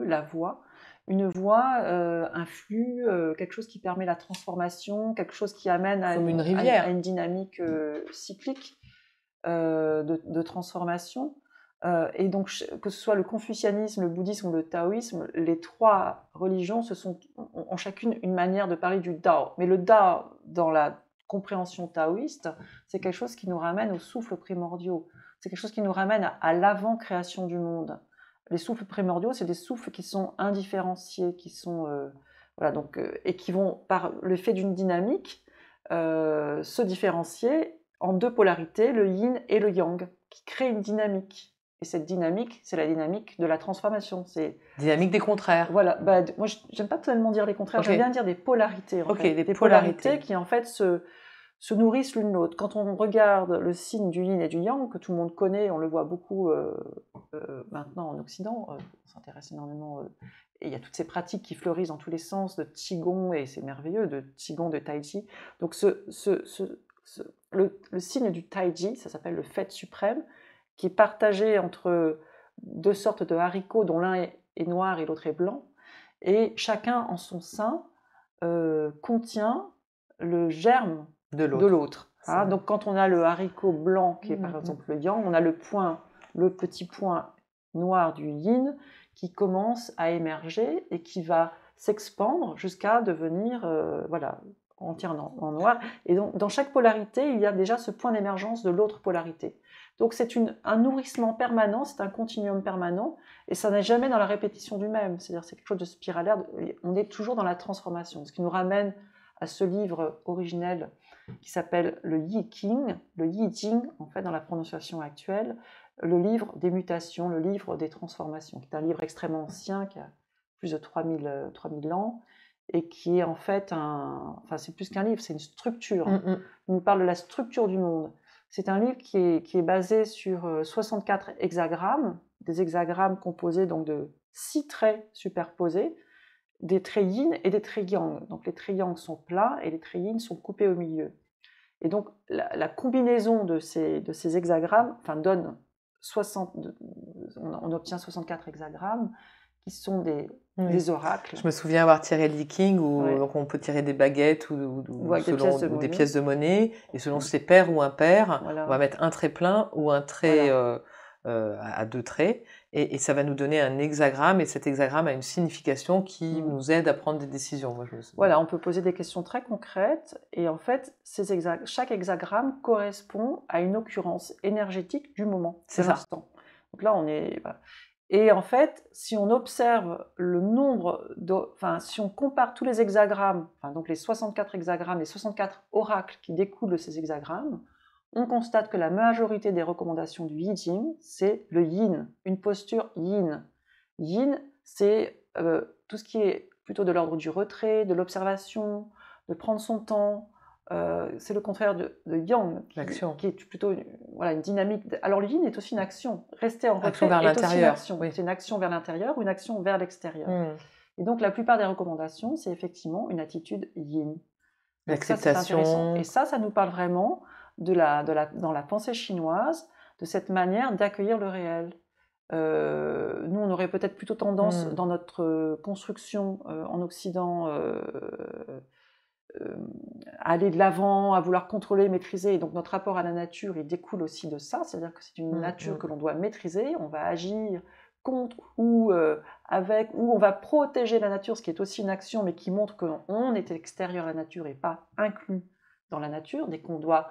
la voie. Une voie, un flux, quelque chose qui permet la transformation, quelque chose qui amène à Comme une rivière. à une dynamique cyclique de transformation. Et donc, que ce soit le confucianisme, le bouddhisme ou le taoïsme, les trois religions ont chacune une manière de parler du Tao. Mais le Tao, dans la compréhension taoïste, c'est quelque chose qui nous ramène aux souffles primordiaux. C'est quelque chose qui nous ramène à l'avant-création du monde. Les souffles primordiaux, c'est des souffles qui sont indifférenciés, qui sont voilà, donc, et qui vont, par le fait d'une dynamique, se différencier en deux polarités, le yin et le yang, qui créent une dynamique. Et cette dynamique, c'est la dynamique de la transformation. C'est dynamique des contraires. Voilà. Moi, j'aime pas tellement dire les contraires. J'aime bien dire des polarités. En fait. Des polarités qui en fait se nourrissent l'une l'autre. Quand on regarde le signe du yin et du yang, que tout le monde connaît, on le voit beaucoup maintenant en Occident, on s'intéresse énormément, et il y a toutes ces pratiques qui fleurissent dans tous les sens, de Qigong, et c'est merveilleux, de Qigong, de Tai Chi. Donc le signe du Tai Chi, ça s'appelle le fait suprême, qui est partagé entre deux sortes de haricots dont l'un est noir et l'autre est blanc, et chacun en son sein contient le germe de l'autre. Hein, donc quand on a le haricot blanc, qui est par exemple le yang, on a le petit point noir du yin qui commence à émerger et qui va s'expandre jusqu'à devenir voilà, entièrement en noir. Et donc dans chaque polarité, il y a déjà ce point d'émergence de l'autre polarité. Donc c'est un nourrissement permanent, c'est un continuum permanent, et ça n'est jamais dans la répétition du même. C'est-à-dire c'est quelque chose de spiralaire, on est toujours dans la transformation. Ce qui nous ramène à ce livre originel qui s'appelle le Yi King, le Yi Jing, en fait, dans la prononciation actuelle, le livre des mutations, le livre des transformations, qui est un livre extrêmement ancien, qui a plus de 3000 ans, et qui est en fait enfin c'est plus qu'un livre, c'est une structure. Il nous parle de la structure du monde. C'est un livre qui est basé sur 64 hexagrammes, des hexagrammes composés donc de 6 traits superposés, des traits yin et des traits yang. Donc les traits yang sont plats et les traits yin sont coupés au milieu. Et donc la combinaison de ces hexagrammes donne on obtient 64 hexagrammes qui sont des oracles. Je me souviens avoir tiré le Yi King où donc on peut tirer des baguettes ou des pièces de monnaie, et selon si c'est pair ou impair, on va mettre un trait plein ou un trait à deux traits, et ça va nous donner un hexagramme, et cet hexagramme a une signification qui nous aide à prendre des décisions. Voilà, on peut poser des questions très concrètes, et en fait, chaque hexagramme correspond à une occurrence énergétique du moment, de l'instant. Donc là, on est... Voilà. Et en fait, si on observe le nombre, si on compare tous les hexagrammes, donc les 64 hexagrammes, les 64 oracles qui découlent de ces hexagrammes, on constate que la majorité des recommandations du Yi Jing, c'est le yin, une posture yin. Yin, c'est tout ce qui est plutôt de l'ordre du retrait, de l'observation, de prendre son temps. C'est le contraire de yang, qui est plutôt une dynamique. Alors le yin est aussi une action. Rester en retrait est aussi une action. C'est une action vers l'intérieur ou une action vers l'extérieur. Et donc la plupart des recommandations, c'est effectivement une attitude yin. L'acceptation. Et ça nous parle vraiment dans la pensée chinoise, de cette manière d'accueillir le réel. Nous, on aurait peut-être plutôt tendance, dans notre construction en Occident, à aller de l'avant, à vouloir contrôler, maîtriser. Et donc notre rapport à la nature, il découle aussi de ça, c'est-à-dire que c'est une nature que l'on doit maîtriser, on va agir contre ou avec, ou on va protéger la nature, ce qui est aussi une action, mais qui montre qu'on est extérieur à la nature et pas inclus dans la nature. Dès qu'on doit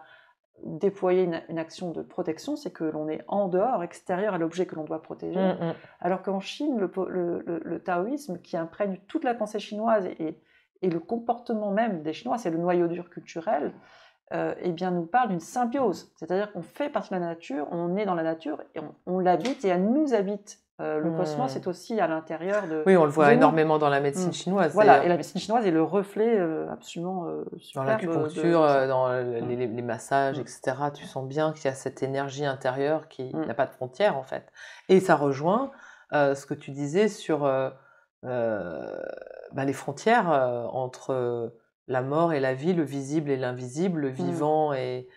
déployer une action de protection, c'est que l'on est en dehors, extérieur à l'objet que l'on doit protéger. Alors qu'en Chine, le taoïsme, qui imprègne toute la pensée chinoise et le comportement même des Chinois, c'est le noyau dur culturel, eh bien, nous parle d'une symbiose. C'est-à-dire qu'on fait partie de la nature, on est dans la nature et on l'habite et elle nous habite. Le cosmos est aussi à l'intérieur de Oui, on le voit de nous. énormément dans la médecine chinoise. Voilà, et la médecine chinoise est le reflet absolument Dans superbe l'acupuncture, dans les massages, Mm. etc., tu sens bien qu'il y a cette énergie intérieure qui n'a pas de frontières, en fait. Et ça rejoint ce que tu disais sur les frontières entre la mort et la vie, le visible et l'invisible, le vivant et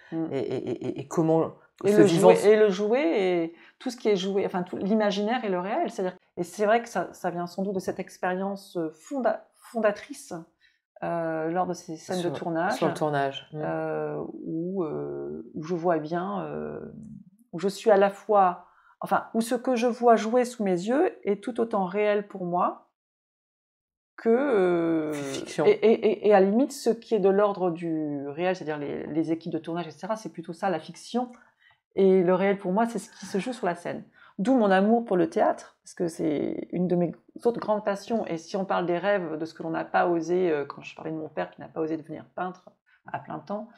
comment et ce vivant... le jouet et tout ce qui est joué, enfin tout l'imaginaire et le réel. C'est-à-dire, et c'est vrai que ça vient sans doute de cette expérience fondatrice lors de ces scènes de tournage. Sur le tournage. Où je vois bien, où je suis à la fois, enfin, où ce que je vois jouer sous mes yeux est tout autant réel pour moi que fiction. Et à la limite, ce qui est de l'ordre du réel, c'est-à-dire les équipes de tournage, etc., c'est plutôt ça, la fiction. Et le réel, pour moi, c'est ce qui se joue sur la scène. D'où mon amour pour le théâtre, parce que c'est une de mes autres grandes passions. Et si on parle des rêves, de ce que l'on n'a pas osé, quand je parlais de mon père qui n'a pas osé devenir peintre à plein temps,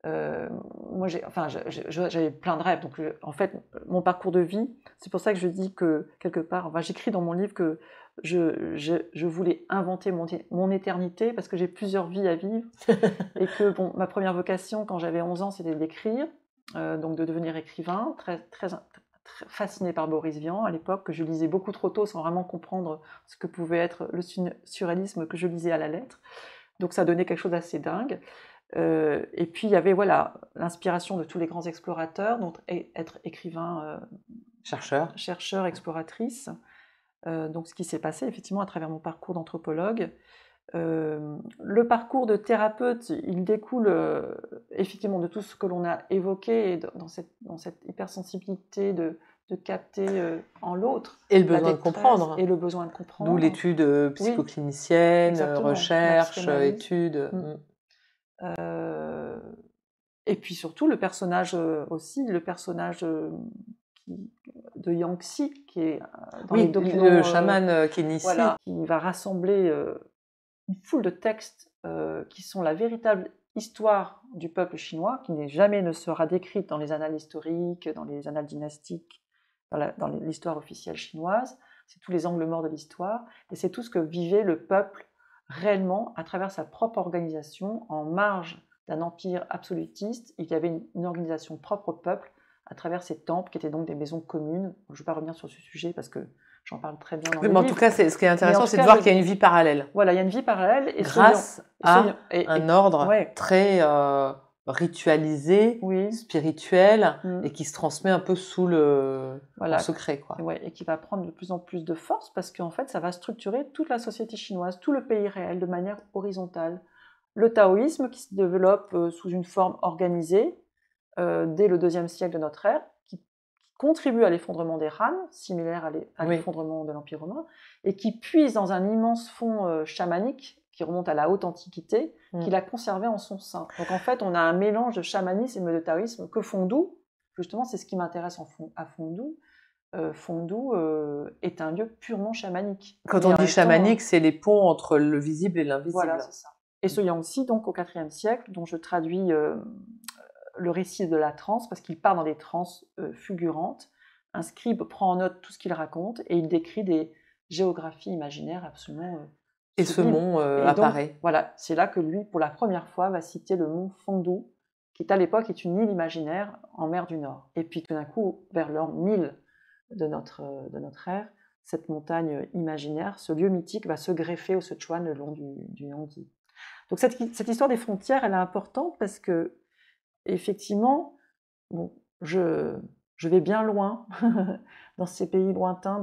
moi, j'avais plein de rêves. Donc, en fait, mon parcours de vie, c'est pour ça que je dis que, quelque part, enfin, j'écris dans mon livre que je voulais inventer mon éternité parce que j'ai plusieurs vies à vivre. Et que, bon, ma première vocation, quand j'avais 11 ans, c'était d'écrire, donc de devenir écrivain, très fasciné par Boris Vian à l'époque, que je lisais beaucoup trop tôt sans vraiment comprendre ce que pouvait être le surréalisme que je lisais à la lettre. Donc ça donnait quelque chose d'assez dingue. Et puis il y avait voilà, l'inspiration de tous les grands explorateurs, donc être écrivain, chercheur, exploratrice. Donc ce qui s'est passé effectivement à travers mon parcours d'anthropologue. Le parcours de thérapeute, il découle effectivement de tout ce que l'on a évoqué dans cette hypersensibilité de capter en l'autre. Et le besoin de comprendre. Et le besoin de comprendre. D'où l'étude psychoclinicienne, recherche, étude. Et puis surtout le personnage aussi, le personnage de Yangtze, qui est dans les documents, le chaman Kenissi, voilà, qui va rassembler une foule de textes qui sont la véritable histoire du peuple chinois, qui jamais ne sera décrite dans les annales historiques, dans les annales dynastiques, dans l'histoire officielle chinoise. C'est tous les angles morts de l'histoire, et c'est tout ce que vivait le peuple réellement à travers sa propre organisation, en marge d'un empire absolutiste. Il y avait une organisation propre au peuple à travers ces temples qui étaient donc des maisons communes. Je ne vais pas revenir sur ce sujet parce que j'en parle très bien dans le livre. Mais en tout cas, ce qui est intéressant, c'est de voir qu'il y a une vie parallèle. Voilà, il y a une vie parallèle. Et grâce à un ordre très ritualisé, spirituel, et qui se transmet un peu sous le secret. Quoi. Et qui va prendre de plus en plus de force parce qu'en fait, ça va structurer toute la société chinoise, tout le pays réel de manière horizontale. Le taoïsme qui se développe sous une forme organisée dès le IIe siècle de notre ère, qui contribue à l'effondrement des Han, similaire à l'effondrement de l'Empire romain, et qui puise dans un immense fond chamanique qui remonte à la haute antiquité, qu'il a conservé en son sein. Donc en fait, on a un mélange de chamanisme et de taoïsme que Fengdu, justement, c'est ce qui m'intéresse à Fengdu. Fengdu est un lieu purement chamanique. Quand on dit chamanique, c'est les ponts entre le visible et l'invisible. Voilà, c'est ça. Et ce Yangtze, donc au IVe siècle, dont je traduis le récit de la transe, parce qu'il part dans des transes fulgurantes. Un scribe prend en note tout ce qu'il raconte et il décrit des géographies imaginaires absolument et ce mont apparaît. Donc, voilà, c'est là que lui, pour la première fois, va citer le mont Fengdu, qui à l'époque est une île imaginaire en mer du Nord. Et puis tout d'un coup, vers l'an 1000 de notre ère, cette montagne imaginaire, ce lieu mythique va se greffer au Sichuan le long du Yangtze. Donc cette histoire des frontières, elle est importante parce que effectivement, bon, je vais bien loin dans ces pays lointains,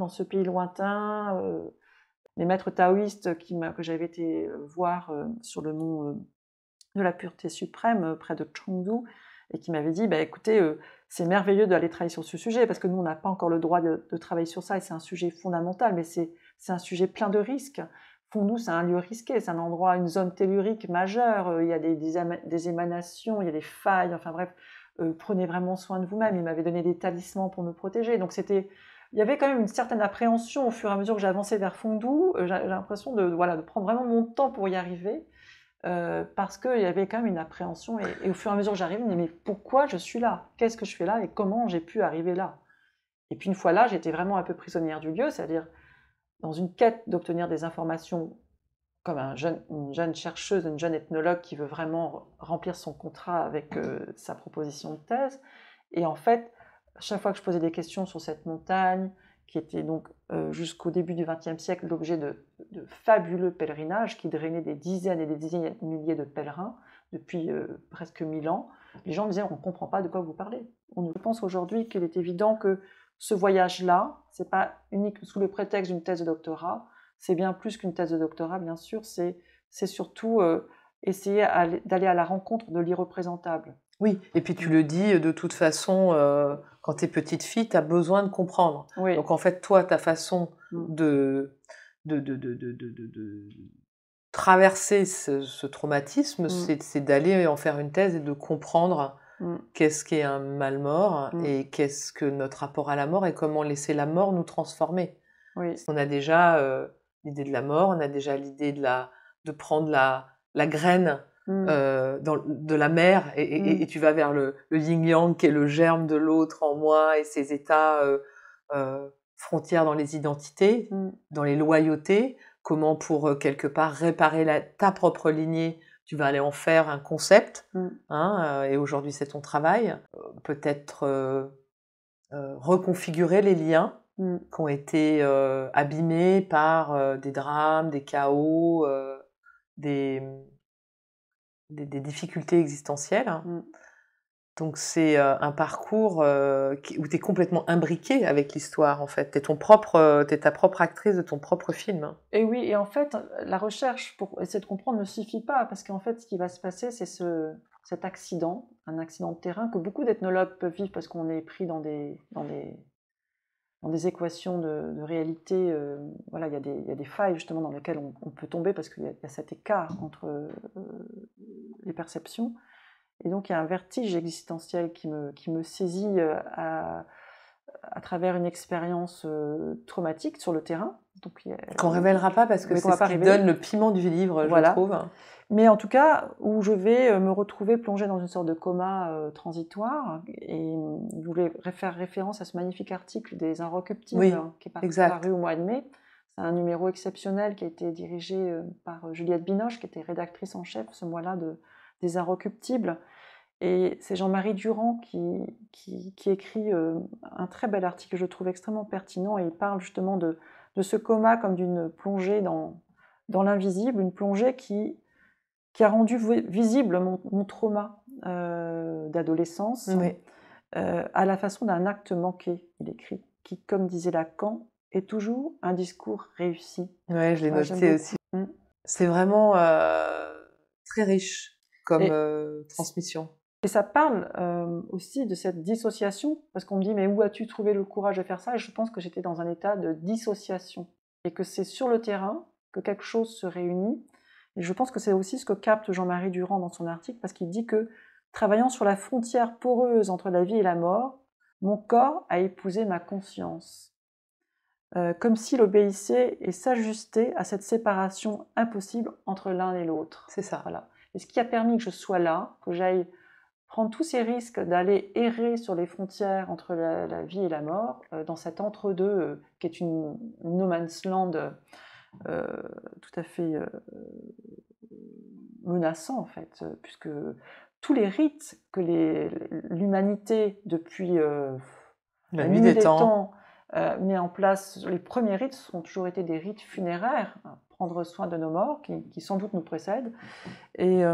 les maîtres taoïstes que j'avais été voir sur le mont de la pureté suprême, près de Chengdu, et qui m'avaient dit, écoutez, c'est merveilleux d'aller travailler sur ce sujet, parce que nous, on n'a pas encore le droit de travailler sur ça, et c'est un sujet fondamental, mais c'est un sujet plein de risques. Fengdu, c'est un lieu risqué, c'est un endroit, une zone tellurique majeure, il y a des émanations, il y a des failles, enfin bref, prenez vraiment soin de vous-même. Il m'avait donné des talismans pour me protéger, donc il y avait quand même une certaine appréhension au fur et à mesure que j'avançais vers Fengdu. J'ai l'impression de prendre vraiment mon temps pour y arriver. parce qu'il y avait quand même une appréhension. Et au fur et à mesure que j'arrive, je me dis, mais pourquoi je suis là? Qu'est-ce que je fais là et comment j'ai pu arriver là? Et puis une fois là, j'étais vraiment un peu prisonnière du lieu, c'est-à-dire dans une quête d'obtenir des informations comme une jeune chercheuse, une jeune ethnologue qui veut vraiment remplir son contrat avec sa proposition de thèse. Et en fait, chaque fois que je posais des questions sur cette montagne, qui était donc jusqu'au début du XXe siècle l'objet de fabuleux pèlerinages qui drainaient des dizaines et des dizaines de milliers de pèlerins depuis presque 1000 ans, les gens me disaient on ne comprend pas de quoi vous parlez. On pense aujourd'hui qu'il est évident que ce voyage-là, ce n'est pas unique sous le prétexte d'une thèse de doctorat, c'est bien plus qu'une thèse de doctorat, bien sûr, c'est surtout essayer d'aller à la rencontre de l'irreprésentable. Oui, et puis tu le dis, de toute façon, quand tu es petite fille, tu as besoin de comprendre. Oui. Donc en fait, toi, ta façon de traverser ce traumatisme, c'est d'aller en faire une thèse et de comprendre qu'est-ce qu'est un mal mort et qu'est-ce que notre rapport à la mort et comment laisser la mort nous transformer. Oui. On a déjà l'idée de la mort, on a déjà l'idée de prendre la graine de la mère et tu vas vers le yin-yang qui est le germe de l'autre en moi et ces états frontières dans les identités, dans les loyautés, comment pour quelque part réparer ta propre lignée, tu vas aller en faire un concept, et aujourd'hui c'est ton travail, peut-être reconfigurer les liens qui ont été abîmés par des drames, des chaos, des difficultés existentielles. Donc c'est un parcours où tu es complètement imbriqué avec l'histoire, en fait. Tu es ta propre actrice de ton propre film. Et oui, et en fait, la recherche pour essayer de comprendre ne suffit pas, parce qu'en fait, ce qui va se passer, c'est cet accident, un accident de terrain que beaucoup d'ethnologues peuvent vivre parce qu'on est pris dans des équations de réalité. Voilà, il y a des failles justement dans lesquelles on peut tomber parce qu'il y a cet écart entre les perceptions. Et donc il y a un vertige existentiel qui me saisit à travers une expérience traumatique sur le terrain. Qu'on ne révélera pas parce que c'est ce qui donne le piment du livre, je trouve. Mais en tout cas, où je vais me retrouver plongée dans une sorte de coma transitoire. Et je voulais faire référence à ce magnifique article des Inrecuptibles qui est paru au mois de mai. C'est un numéro exceptionnel qui a été dirigé par Juliette Binoche, qui était rédactrice en chef ce mois-là des Inrecuptibles. Et c'est Jean-Marie Durand qui écrit un très bel article que je trouve extrêmement pertinent, et il parle justement de ce coma comme d'une plongée dans l'invisible, une plongée qui a rendu visible mon trauma d'adolescence, à la façon d'un acte manqué, il écrit, qui, comme disait Lacan, est toujours un discours réussi. Oui, je l'ai noté aussi. C'est vraiment très riche comme transmission. Et ça parle aussi de cette dissociation, parce qu'on me dit « mais où as-tu trouvé le courage de faire ça ?» Et je pense que j'étais dans un état de dissociation, et que c'est sur le terrain que quelque chose se réunit. Et je pense que c'est aussi ce que capte Jean-Marie Durand dans son article, parce qu'il dit que, travaillant sur la frontière poreuse entre la vie et la mort, mon corps a épousé ma conscience. Comme s'il obéissait et s'ajustait à cette séparation impossible entre l'un et l'autre. C'est ça. Voilà. Et ce qui a permis que je sois là, que j'aille prendre tous ces risques d'aller errer sur les frontières entre la vie et la mort, dans cet entre-deux qui est une no man's land tout à fait menaçant, en fait, puisque tous les rites que l'humanité, depuis la nuit des temps, met en place, les premiers rites ont toujours été des rites funéraires, prendre soin de nos morts, qui sans doute nous précèdent, et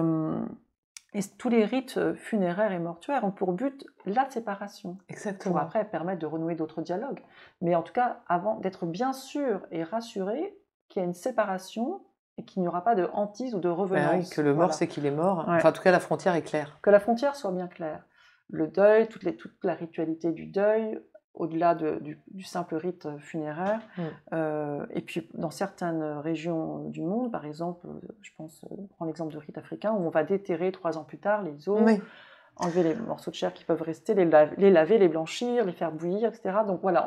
tous les rites funéraires et mortuaires ont pour but la séparation. Exactement. Pour après permettre de renouer d'autres dialogues. Mais en tout cas, avant d'être bien sûr et rassuré qu'il y a une séparation et qu'il n'y aura pas de hantise ou de revenance. Oui, que le mort, c'est qu'il est mort. Ouais. Enfin, en tout cas, la frontière est claire. Que la frontière soit bien claire. Le deuil, toute la ritualité du deuil, au-delà du simple rite funéraire. Et puis, dans certaines régions du monde, par exemple, je prends l'exemple de rite africain, où on va déterrer 3 ans plus tard les os, enlever les morceaux de chair qui peuvent rester, les laver, les blanchir, les faire bouillir, etc. Donc voilà,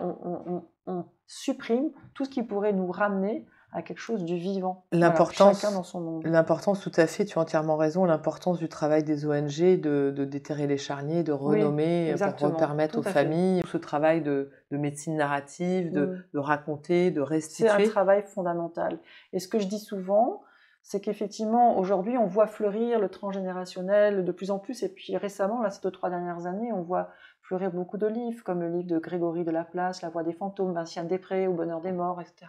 on supprime tout ce qui pourrait nous ramener à quelque chose du vivant. L'importance, chacun dans son monde. l'importance, tout à fait, tu as entièrement raison, l'importance du travail des ONG, de déterrer les charniers, de renommer pour permettre aux familles ce travail de médecine narrative, de raconter, de restituer. C'est un travail fondamental. Et ce que je dis souvent, c'est qu'effectivement, aujourd'hui, on voit fleurir le transgénérationnel de plus en plus. Et puis récemment, là, ces 2-3 dernières années, on voit fleurir beaucoup de livres, comme le livre de Grégory Delaplace, La Voix des fantômes, Vinciane Després, Au bonheur des morts, etc.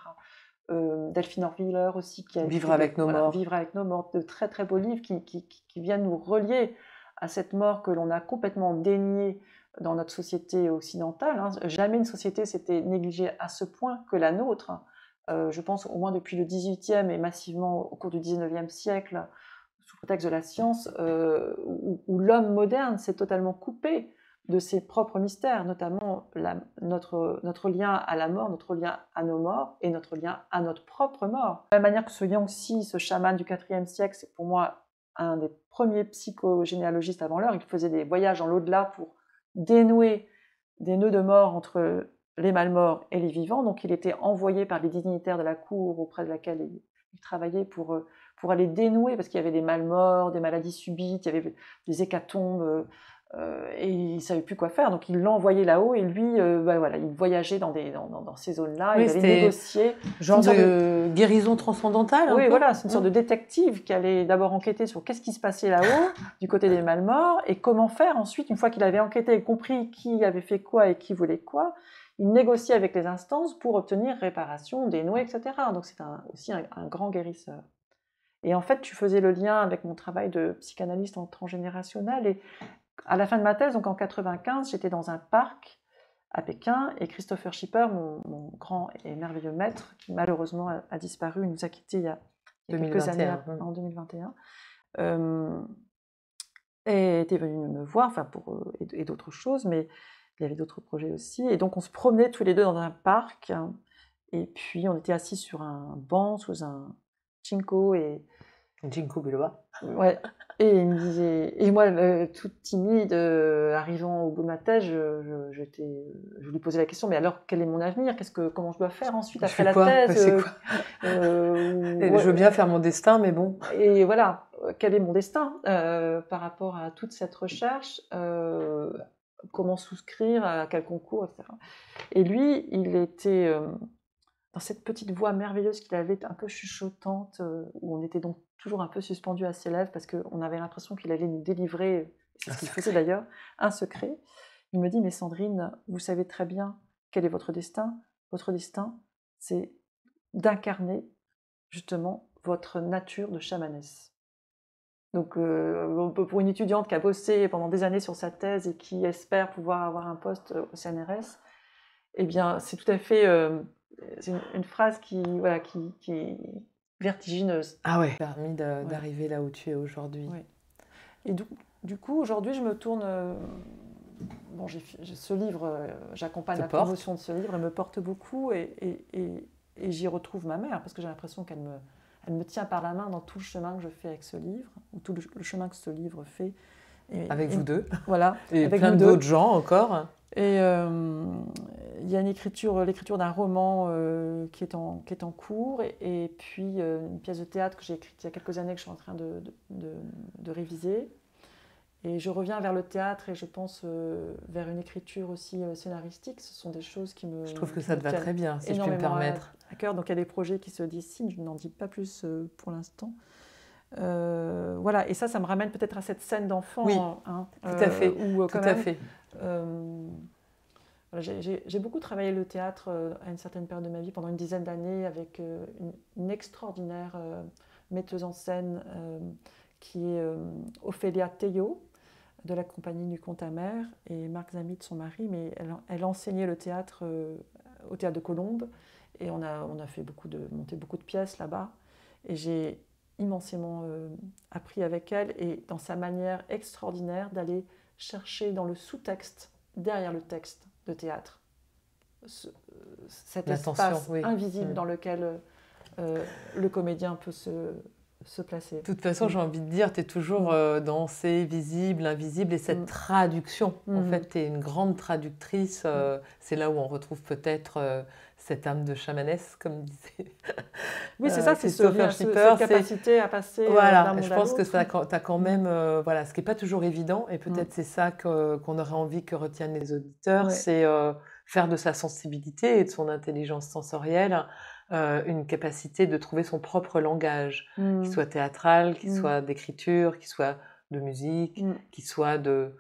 Delphine Orviller aussi, qui a Vivre avec nos morts. Vivre avec nos morts, de très très beaux livres qui viennent nous relier à cette mort que l'on a complètement déniée dans notre société occidentale. Jamais une société s'était négligée à ce point que la nôtre. Je pense au moins depuis le XVIIIe et massivement au cours du XIXe siècle, sous prétexte de la science, où l'homme moderne s'est totalement coupé de ses propres mystères, notamment notre lien à la mort, notre lien à nos morts et notre lien à notre propre mort. De la même manière que ce Yangtze, ce chaman du IVe siècle, c'est pour moi un des premiers psychogénéalogistes avant l'heure. Il faisait des voyages dans l'au-delà pour dénouer des nœuds de mort entre les malmorts et les vivants. Donc il était envoyé par les dignitaires de la cour auprès de laquelle il travaillait pour aller dénouer, parce qu'il y avait des malmorts, des maladies subites, il y avait des hécatombes, et il ne savait plus quoi faire. Donc il l'a envoyé là-haut, et lui, il voyageait dans ces zones-là, il allait négocier. Genre de guérison transcendantale. Oui, voilà, c'est une sorte de détective qui allait d'abord enquêter sur qu'est-ce qui se passait là-haut, du côté des malmorts, et comment faire ensuite, une fois qu'il avait enquêté et compris qui avait fait quoi et qui voulait quoi, il négociait avec les instances pour obtenir réparation, dénouer, etc. Donc c'est aussi un grand guérisseur. Et en fait, tu faisais le lien avec mon travail de psychanalyste en transgénérationnel, et à la fin de ma thèse, donc en 95, j'étais dans un parc à Pékin, et Christopher Schipper, mon grand et merveilleux maître, qui malheureusement a disparu, il nous a quittés il y a quelques années, en 2021, et était venu me voir, et d'autres choses, mais il y avait d'autres projets aussi. Et donc on se promenait tous les deux dans un parc, et puis on était assis sur un banc sous un ginkgo, Ginkgo biloba. Ouais. Et il me disait, et moi, toute timide, arrivant au bout de ma thèse, je lui posais la question, mais alors quel est mon avenir? Comment je dois faire ensuite après la thèse? C'est quoi Je veux bien faire mon destin, mais bon. Et voilà, quel est mon destin par rapport à toute cette recherche? Comment souscrire, à quel concours, etc. Et lui, il était dans cette petite voix merveilleuse qu'il avait, un peu chuchotante, où on était donc toujours un peu suspendu à ses lèvres, parce qu'on avait l'impression qu'il allait nous délivrer, c'est ce qu'il faisait d'ailleurs, un secret. Il me dit, mais Sandrine, vous savez très bien quel est votre destin. Votre destin, c'est d'incarner justement votre nature de chamanesse. Donc, pour une étudiante qui a bossé pendant des années sur sa thèse et qui espère pouvoir avoir un poste au CNRS, eh bien, c'est tout à fait... c'est une phrase qui est vertigineuse. Ah ouais. Permis d'arriver là où tu es aujourd'hui. Ouais. Et du coup, aujourd'hui, je me tourne... ce livre, j'accompagne la promotion de ce livre, il me porte beaucoup, et j'y retrouve ma mère, parce que j'ai l'impression qu'elle me tient par la main dans tout le chemin que je fais avec ce livre, ou tout le chemin que ce livre fait. Avec vous deux. Voilà. Et avec plein d'autres gens encore. Et il y a l'écriture d'un roman qui est en cours, et puis une pièce de théâtre que j'ai écrite il y a quelques années, que je suis en train de réviser. Et je reviens vers le théâtre, et je pense vers une écriture aussi scénaristique. Ce sont des choses qui me... Je trouve que ça te va très bien, si je puis me permettre. À cœur. Donc il y a des projets qui se dessinent, je n'en dis pas plus pour l'instant. Voilà, et ça me ramène peut-être à cette scène d'enfant. Oui, tout à fait. J'ai beaucoup travaillé le théâtre à une certaine période de ma vie, pendant une dizaine d'années, avec une extraordinaire metteuse en scène qui est Ophélia Théo, de la compagnie du Comte Amer, et Marc Zamit, son mari, mais elle enseignait le théâtre au théâtre de Colombes, et on a monté beaucoup de pièces là-bas, et j'ai immensément appris avec elle, et dans sa manière extraordinaire d'aller chercher dans le sous-texte, derrière le texte de théâtre, cet espace invisible dans lequel le comédien peut se se placer. De toute façon, j'ai envie de dire, tu es toujours dans ces visibles, invisibles et cette traduction. En fait, tu es une grande traductrice. C'est là où on retrouve peut-être cette âme de chamanesque, comme disait. Oui, c'est ça, c'est cette capacité à passer voilà, d'un monde je à pense que l'autre. tu as quand même, voilà, ce qui n'est pas toujours évident, et peut-être c'est ça qu'on aurait envie que retiennent les auditeurs, c'est faire de sa sensibilité et de son intelligence sensorielle une capacité de trouver son propre langage, qu'il soit théâtral, qu'il soit d'écriture, qu'il soit de musique, qu'il soit de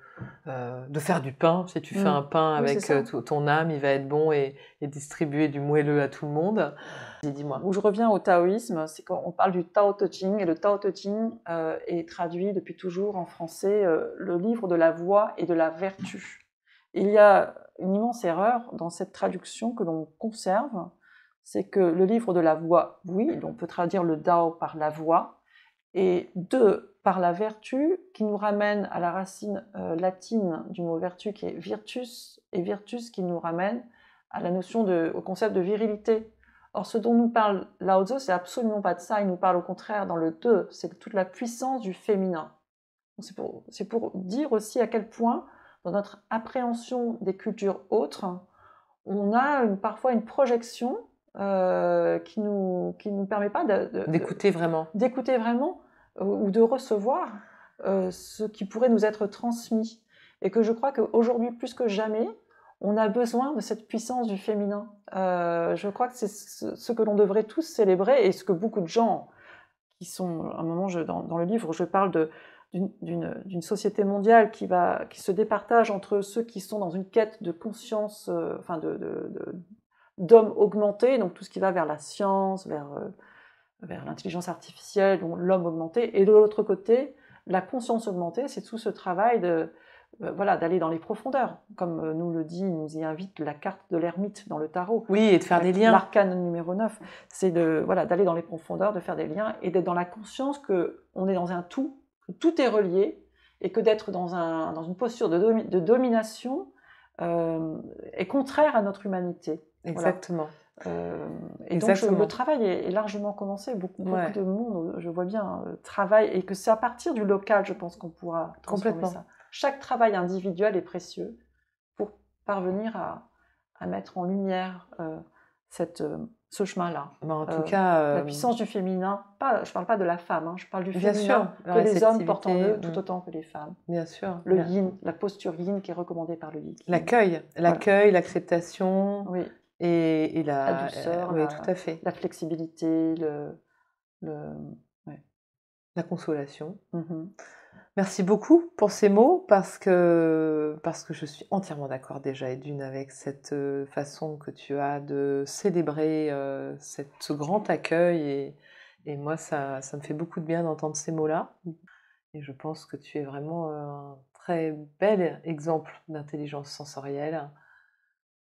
faire du pain. Si tu fais un pain avec ton âme, il va être bon et distribuer du moelleux à tout le monde. Dis-moi. Où je reviens au taoïsme, c'est qu'on parle du Tao Te Ching, et le Tao Te Ching est traduit depuis toujours en français le livre de la voix et de la vertu. Il y a une immense erreur dans cette traduction que l'on conserve, c'est que le livre de la voix, oui, on peut traduire le Dao par la voix, et par la vertu, qui nous ramène à la racine latine du mot vertu qui est virtus, et virtus qui nous ramène à la notion au concept de virilité. Or, ce dont nous parle Lao Tzu, c'est absolument pas de ça, il nous parle au contraire dans le 2, c'est toute la puissance du féminin. C'est pour dire aussi à quel point, dans notre appréhension des cultures autres, on a parfois une projection qui nous permet pas d'écouter vraiment. D'écouter vraiment ou de recevoir ce qui pourrait nous être transmis. Et que je crois qu'aujourd'hui, plus que jamais, on a besoin de cette puissance du féminin. Je crois que c'est ce que l'on devrait tous célébrer, et ce que beaucoup de gens qui sont... À un moment, dans le livre, je parle d'une société mondiale qui se départage entre ceux qui sont dans une quête de conscience, d'hommes augmentés, donc tout ce qui va vers la science, vers l'intelligence artificielle, donc l'homme augmenté, et de l'autre côté, la conscience augmentée, c'est tout ce travail d'aller dans les profondeurs, comme nous y invite la carte de l'ermite dans le tarot. Oui, et de faire des liens. L'arcane numéro 9, c'est d'aller dans les profondeurs, de faire des liens, et d'être dans la conscience qu'on est dans un tout, que tout est relié, et que d'être dans une posture de domination est contraire à notre humanité. Exactement. Et donc le travail est largement commencé, beaucoup de monde, je vois bien, travaille, et que c'est à partir du local, je pense, qu'on pourra transformer ça. Chaque travail individuel est précieux pour parvenir à mettre en lumière ce chemin-là. En tout cas, la puissance du féminin, je ne parle pas de la femme, hein, je parle du féminin que les hommes portent en eux tout autant que les femmes. Bien sûr. Le yin, la posture yin qui est recommandée par le yin. L'accueil, l'acceptation. Oui. Et la douceur, oui, tout à fait. La flexibilité, la consolation. Merci beaucoup pour ces mots, parce que je suis entièrement d'accord déjà, Edwine, avec cette façon que tu as de célébrer ce grand accueil, et moi ça me fait beaucoup de bien d'entendre ces mots-là, et je pense que tu es vraiment un très bel exemple d'intelligence sensorielle.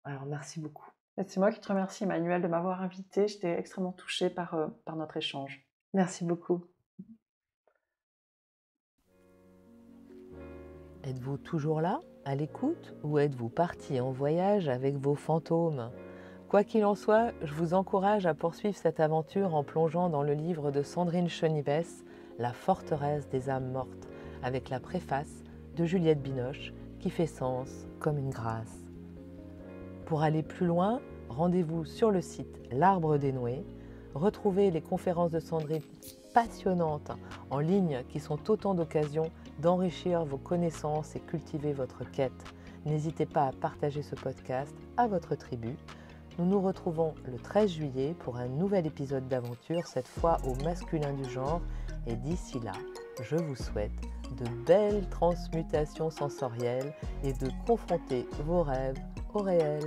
Alors merci beaucoup. C'est moi qui te remercie, Emmanuel, de m'avoir invitée. J'étais extrêmement touchée par notre échange. Merci beaucoup. Êtes-vous toujours là, à l'écoute, ou êtes-vous parti en voyage avec vos fantômes ? Quoi qu'il en soit, je vous encourage à poursuivre cette aventure en plongeant dans le livre de Sandrine Chenives, La forteresse des âmes mortes, avec la préface de Juliette Binoche, qui fait sens comme une grâce. Pour aller plus loin, rendez-vous sur le site L'Arbre des Noués. Retrouvez les conférences de Sandrine passionnantes en ligne qui sont autant d'occasions d'enrichir vos connaissances et cultiver votre quête. N'hésitez pas à partager ce podcast à votre tribu. Nous nous retrouvons le 13 juillet pour un nouvel épisode d'aventure, cette fois au masculin du genre. Et d'ici là, je vous souhaite de belles transmutations sensorielles et de confronter vos rêves au réel.